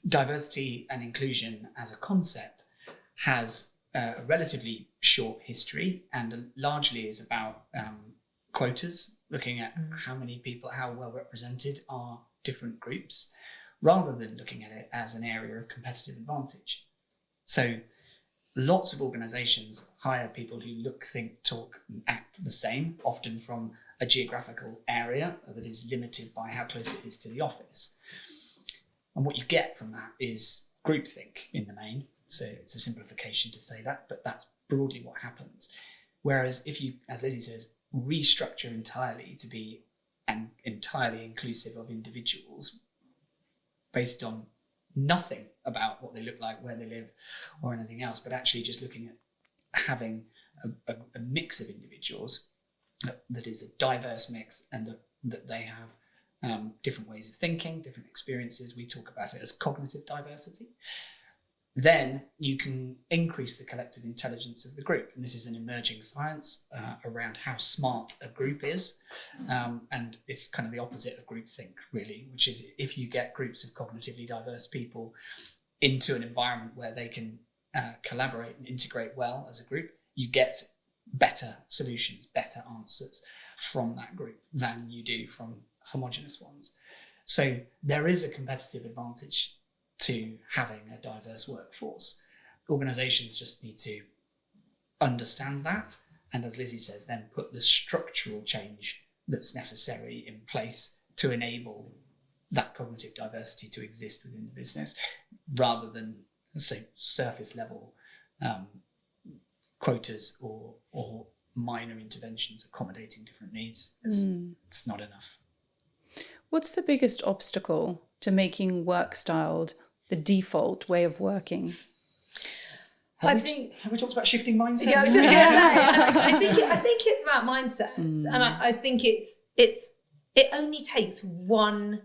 diversity and inclusion as a concept has a relatively short history and largely is about quotas, looking at how many people, how well represented are different groups, rather than looking at it as an area of competitive advantage. So lots of organizations hire people who look, think, talk, and act the same, often from a geographical area that is limited by how close it is to the office. And what you get from that is groupthink in the main. So it's a simplification to say that, but that's broadly what happens. Whereas if you, as Lizzie says, restructure entirely to be entirely inclusive of individuals based on nothing about what they look like, where they live, or anything else, but actually just looking at having a mix of individuals that is a diverse mix, and that they have different ways of thinking, different experiences. We talk about it as cognitive diversity. Then you can increase the collective intelligence of the group. And this is an emerging science around how smart a group is. And it's kind of the opposite of groupthink, really, which is if you get groups of cognitively diverse people into an environment where they can collaborate and integrate well as a group, you get better solutions, better answers from that group than you do from homogenous ones. So there is a competitive advantage to having a diverse workforce. Organizations just need to understand that, and as Lizzie says, then put the structural change that's necessary in place to enable that cognitive diversity to exist within the business, rather than, say, surface level quotas or minor interventions accommodating different needs. It's not enough. What's the biggest obstacle to making Workstyle the default way of working? Have we talked about shifting mindsets? Yeah, I was just going to say, I think it's about mindsets, and I think it only takes one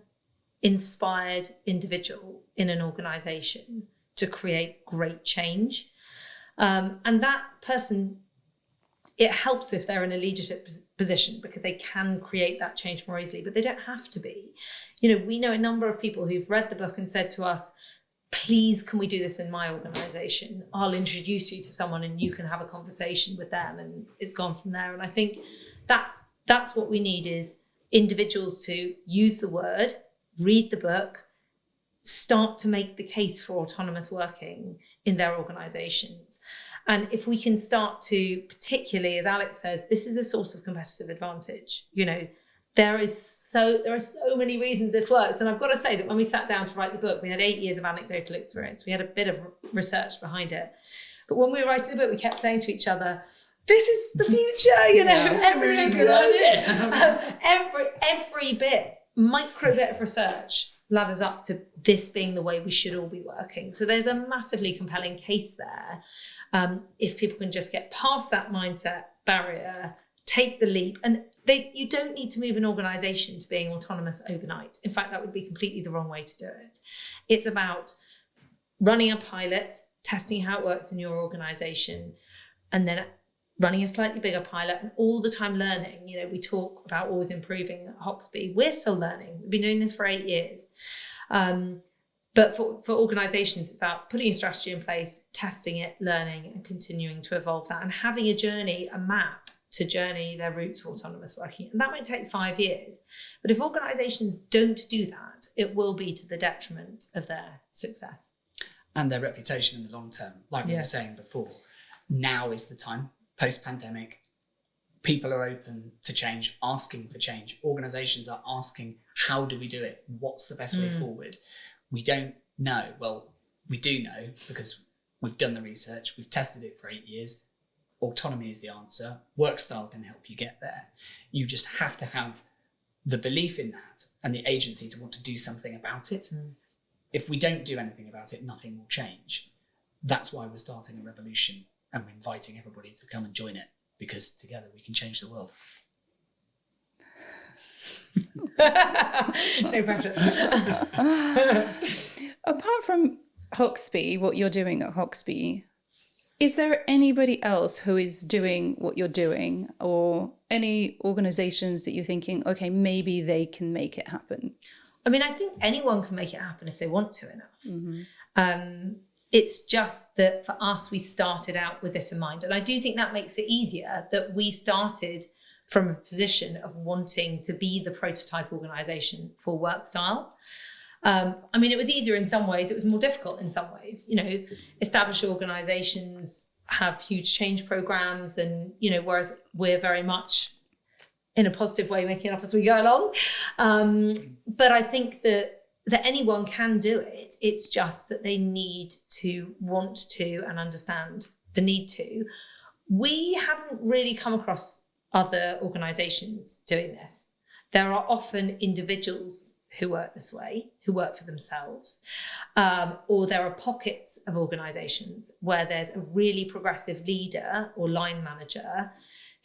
inspired individual in an organisation to create great change, and that person, it helps if they're in a leadership position because they can create that change more easily, but they don't have to be. You know, we know a number of people who've read the book and said to us, please, can we do this in my organisation? I'll introduce you to someone and you can have a conversation with them, and it's gone from there. And I think that's what we need, is individuals to use the word, read the book, start to make the case for autonomous working in their organisations. And if we can start to, particularly, as Alex says, this is a source of competitive advantage. You know, there are so many reasons this works. And I've got to say that when we sat down to write the book, we had 8 years of anecdotal experience. We had a bit of research behind it. But when we were writing the book, we kept saying to each other, this is the future, you know, every really good idea. every bit, micro bit of research ladders up to this being the way we should all be working. So there's a massively compelling case there. If people can just get past that mindset barrier, take the leap, and you don't need to move an organisation to being autonomous overnight. In fact, that would be completely the wrong way to do it. It's about running a pilot, testing how it works in your organisation, and then running a slightly bigger pilot, and all the time learning. You know, we talk about always improving at Hoxby. We're still learning. We've been doing this for 8 years. But for organisations, it's about putting a strategy in place, testing it, learning, and continuing to evolve that, and having a journey, a map to journey their route to autonomous working. And that might take 5 years. But if organisations don't do that, it will be to the detriment of their success. And their reputation in the long term. Like we were saying before, now is the time, post-pandemic, people are open to change, asking for change. Organizations are asking, how do we do it? What's the best way forward? We don't know. Well, we do know because we've done the research. We've tested it for 8 years. Autonomy is the answer. Workstyle can help you get there. You just have to have the belief in that and the agency to want to do something about it. If we don't do anything about it, nothing will change. That's why we're starting a revolution, and we're inviting everybody to come and join it, because together we can change the world. No pressure. Apart from Hoxby, what you're doing at Hoxby, is there anybody else who is doing what you're doing, or any organizations that you're thinking, okay, maybe they can make it happen? I mean, I think anyone can make it happen if they want to enough. It's just that for us, we started out with this in mind. And I do think that makes it easier that we started from a position of wanting to be the prototype organisation for Workstyle. I mean, it was easier in some ways. It was more difficult in some ways. You know, established organisations have huge change programmes and, you know, whereas we're very much in a positive way making it up as we go along. But I think that anyone can do it. It's just that they need to want to and understand the need to. We haven't really come across other organisations doing this. There are often individuals who work this way, who work for themselves, or there are pockets of organisations where there's a really progressive leader or line manager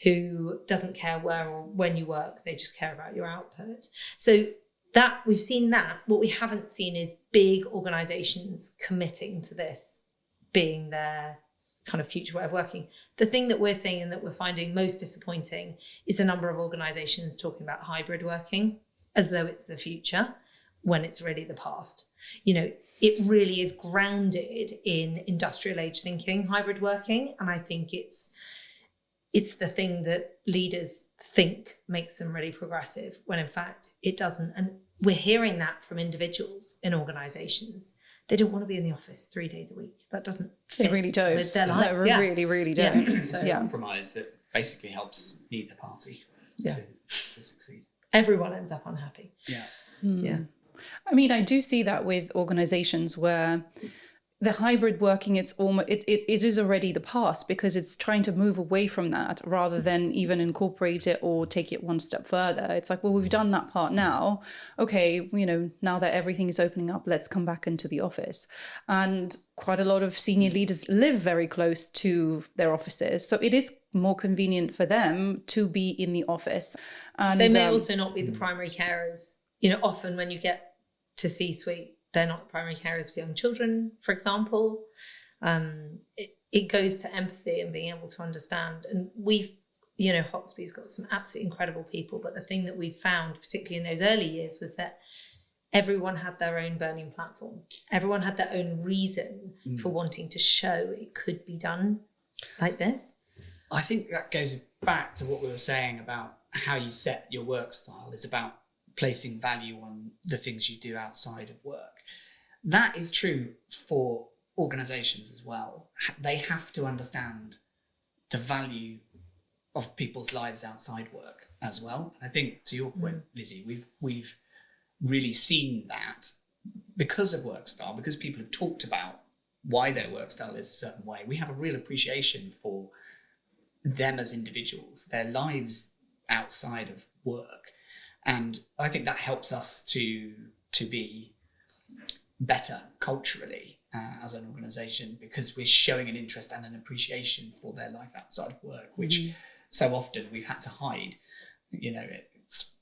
who doesn't care where or when you work, they just care about your output. So that we've seen that. What we haven't seen is big organisations committing to this being their kind of future way of working. The thing that we're seeing and that we're finding most disappointing is a number of organisations talking about hybrid working as though it's the future when it's really the past. You know, it really is grounded in industrial age thinking, hybrid working. And I think it's the thing that leaders think makes them really progressive, when in fact it doesn't. And we're hearing that from individuals in organisations. They don't want to be in the office 3 days a week. That doesn't fit. They really don't. With their lives. They really don't. Yeah. It's a compromise that basically helps neither party to succeed. Everyone ends up unhappy. Yeah. I mean, I do see that with organizations where the hybrid working, it is already the past, because it's trying to move away from that rather than even incorporate it or take it one step further. It's like, well, we've done that part now. Okay, you know, now that everything is opening up, let's come back into the office. And quite a lot of senior leaders live very close to their offices. So it is more convenient for them to be in the office. And they may also not be the primary carers. You know, often when you get to C-suite, they're not the primary carers for young children, for example. It goes to empathy and being able to understand. And Hoxby's got some absolutely incredible people. But the thing that we found, particularly in those early years, was that everyone had their own burning platform. Everyone had their own reason for wanting to show it could be done like this. I think that goes back to what we were saying about how you set your work style is about placing value on the things you do outside of work. That is true for organizations as well. They have to understand the value of people's lives outside work as well. And I think, to your point, Lizzie, we've really seen that because of Workstyle, because people have talked about why their work style is a certain way. We have a real appreciation for them as individuals, their lives outside of work. And I think that helps us to be better culturally as an organisation, because we're showing an interest and an appreciation for their life outside of work, which so often we've had to hide. You know, it's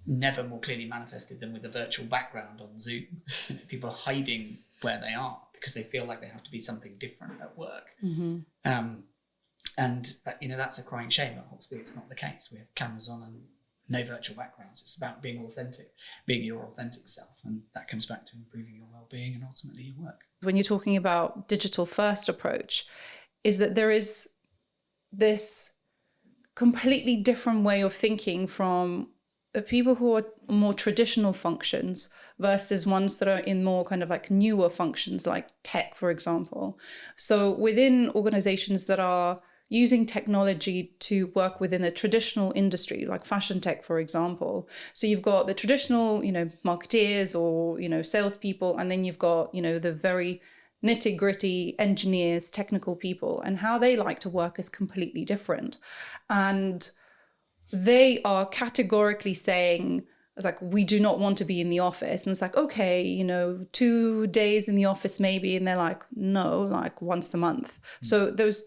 never more clearly manifested than with a virtual background on Zoom. People are hiding where they are because they feel like they have to be something different at work. And that's a crying shame at Hoxby. It's not the case. We have cameras on and no virtual backgrounds. It's about being authentic, being your authentic self. And that comes back to improving your well-being and ultimately your work. When you're talking about digital first approach, is that there is this completely different way of thinking from the people who are more traditional functions versus ones that are in more kind of like newer functions like tech, for example. So within organizations that are using technology to work within a traditional industry, like fashion tech, for example. So you've got the traditional, marketeers or, salespeople, and then you've got, the very nitty-gritty engineers, technical people, and how they like to work is completely different. And they are categorically saying, it's like, we do not want to be in the office. And it's like, okay, 2 days in the office maybe. And they're like, no, like once a month. So there's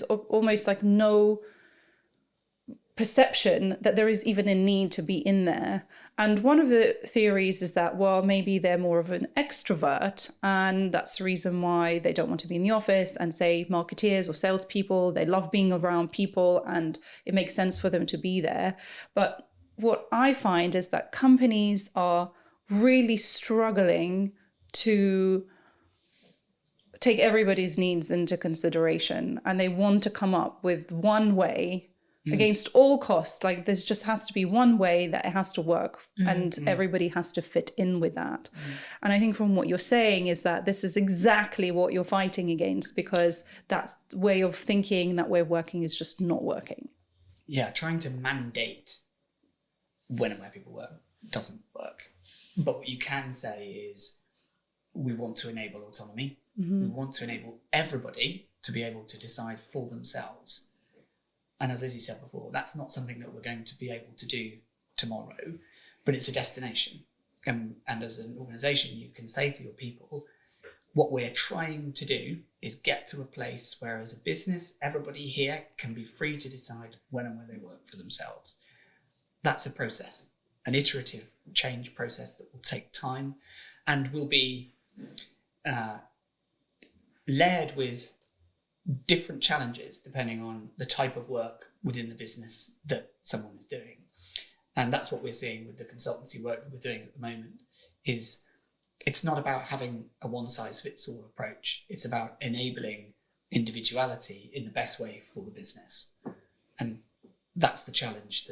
almost like no perception that there is even a need to be in there. And one of the theories is that, well, maybe they're more of an extrovert, and that's the reason why they don't want to be in the office. And say marketeers or salespeople, they love being around people and it makes sense for them to be there. But what I find is that companies are really struggling to take everybody's needs into consideration, and they want to come up with one way against all costs. Like, there just has to be one way that it has to work, and everybody has to fit in with that. And I think from what you're saying is that this is exactly what you're fighting against, because that way of thinking, that way of working is just not working. Yeah, trying to mandate when and where people work doesn't work. But what you can say is, we want to enable autonomy. We want to enable everybody to be able to decide for themselves. And as Lizzie said before, that's not something that we're going to be able to do tomorrow, but it's a destination. And as an organisation, you can say to your people, what we're trying to do is get to a place where, as a business, everybody here can be free to decide when and where they work for themselves. That's a process, an iterative change process that will take time and will be layered with different challenges depending on the type of work within the business that someone is doing. And that's what we're seeing with the consultancy work that we're doing at the moment. Is it's not about having a one-size-fits-all approach. It's about enabling individuality in the best way for the business. And that's the challenge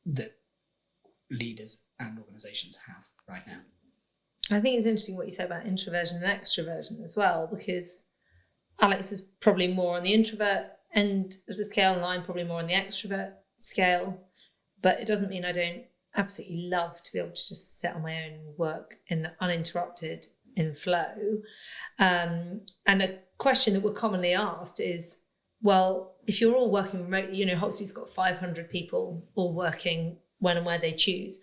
that leaders and organizations have right now. I think it's interesting what you say about introversion and extroversion as well, because Alex is probably more on the introvert end of the scale, and I'm probably more on the extrovert scale. But it doesn't mean I don't absolutely love to be able to just sit on my own and work uninterrupted in flow. And a question that we're commonly asked is, well, if you're all working remotely, Hoxby's got 500 people all working when and where they choose.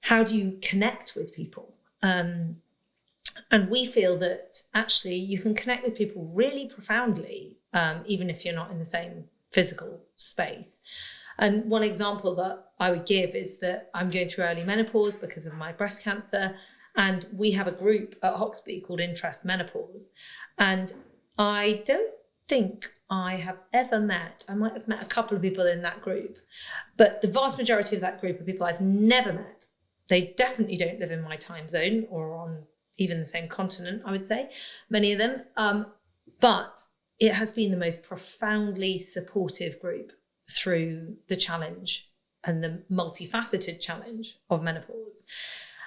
How do you connect with people? And we feel that actually you can connect with people really profoundly, even if you're not in the same physical space. And one example that I would give is that I'm going through early menopause because of my breast cancer. And we have a group at Hoxby called Interest Menopause. And I don't think I have ever met, I might have met a couple of people in that group, but the vast majority of that group are people I've never met. They definitely don't live in my time zone or on even the same continent, I would say, many of them. But it has been the most profoundly supportive group through the challenge and the multifaceted challenge of menopause.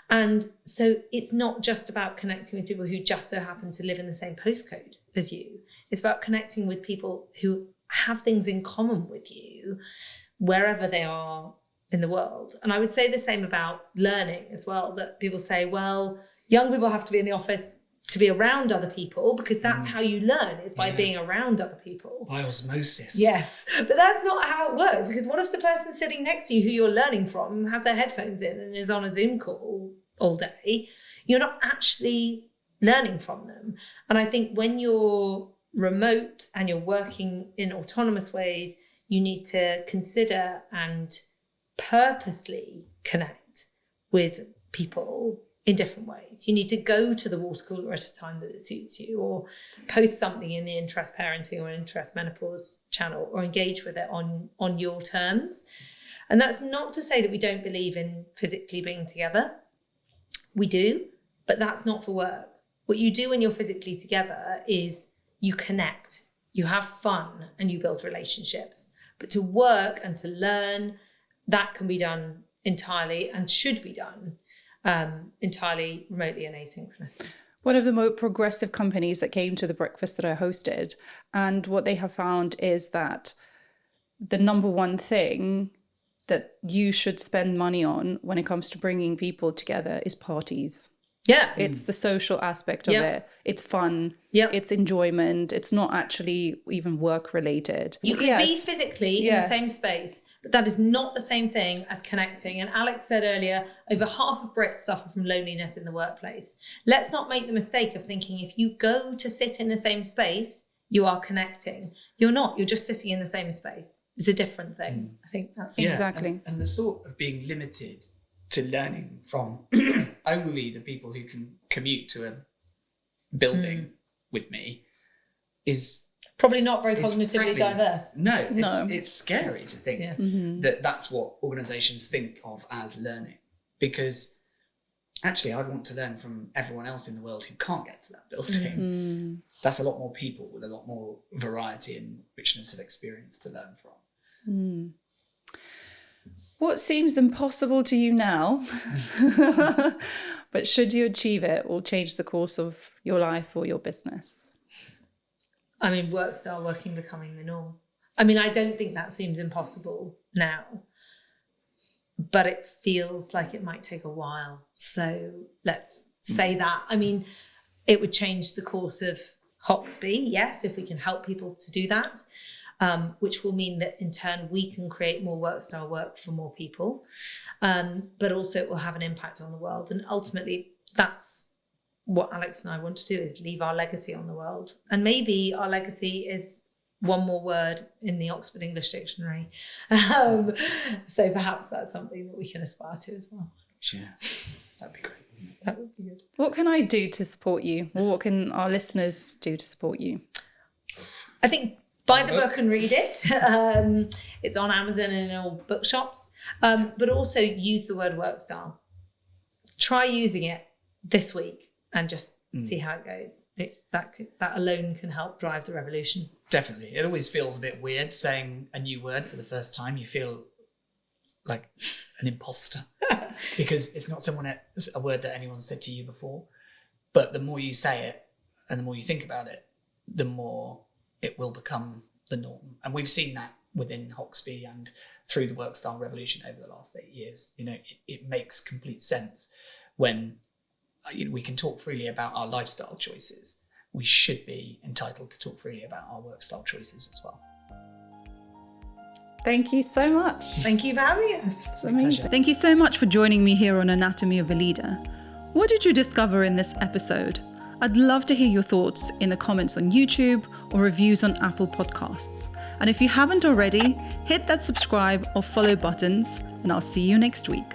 And so it's not just about connecting with people who just so happen to live in the same postcode as you. It's about connecting with people who have things in common with you wherever they are in the world. And I would say the same about learning as well, that people say, well, young people have to be in the office to be around other people because that's how you learn, is by being around other people. By osmosis. Yes, but that's not how it works, because what if the person sitting next to you who you're learning from has their headphones in and is on a Zoom call all day? You're not actually learning from them. And I think when you're remote and you're working in autonomous ways, you need to consider and purposely connect with people in different ways. You need to go to the water cooler at a time that it suits you, or post something in the Interest Parenting or Interest Menopause channel, or engage with it on your terms. And that's not to say that we don't believe in physically being together. We do, but that's not for work. What you do when you're physically together is you connect, you have fun, and you build relationships. But to work and to learn, that can be done entirely and should be done entirely remotely and asynchronously. one of the more progressive companies that came to the breakfast that I hosted. And what they have found is that the number one thing that you should spend money on when it comes to bringing people together is parties. Yeah. It's the social aspect of it. It's fun. Yeah. It's enjoyment. It's not actually even work related. You can be physically in the same space, but that is not the same thing as connecting. And Alex said earlier, over half of Brits suffer from loneliness in the workplace. Let's not make the mistake of thinking if you go to sit in the same space, you are connecting. You're not. You're just sitting in the same space. It's a different thing. I think that's exactly. And the thought of being limited to learning from only the people who can commute to a building with me is probably not very cognitively diverse. No, it's scary to think that that's what organisations think of as learning, because actually I'd want to learn from everyone else in the world who can't get to that building. That's a lot more people with a lot more variety and richness of experience to learn from. What seems impossible to you now, but should you achieve it, will change the course of your life or your business? I mean, work-style working becoming the norm. I mean, I don't think that seems impossible now, but it feels like it might take a while. So let's say that. I mean, it would change the course of Hoxby, yes, if we can help people to do that. Which will mean that in turn we can create more work-style work for more people, but also it will have an impact on the world. And ultimately, that's what Alex and I want to do, is leave our legacy on the world. And maybe our legacy is one more word in the Oxford English Dictionary. So perhaps that's something that we can aspire to as well. Yeah, that'd be great. That would be good. What can I do to support you? Or what can our listeners do to support you? I think buy the book and read it. It's on Amazon and in all bookshops. But also use the word work style. Try using it this week and just see how it goes. That alone can help drive the revolution. Definitely. It always feels a bit weird saying a new word for the first time. You feel like an imposter because it's not a word that anyone said to you before. But the more you say it and the more you think about it, the more it will become the norm. And we've seen that within Hoxby and through the Workstyle Revolution over the last 8 years. You know, it makes complete sense when we can talk freely about our lifestyle choices. We should be entitled to talk freely about our work style choices as well. Thank you so much. Thank you for having us. It's amazing. Thank you so much for joining me here on Anatomy of a Leader. What did you discover in this episode? I'd love to hear your thoughts in the comments on YouTube or reviews on Apple Podcasts. And if you haven't already, hit that subscribe or follow buttons, and I'll see you next week.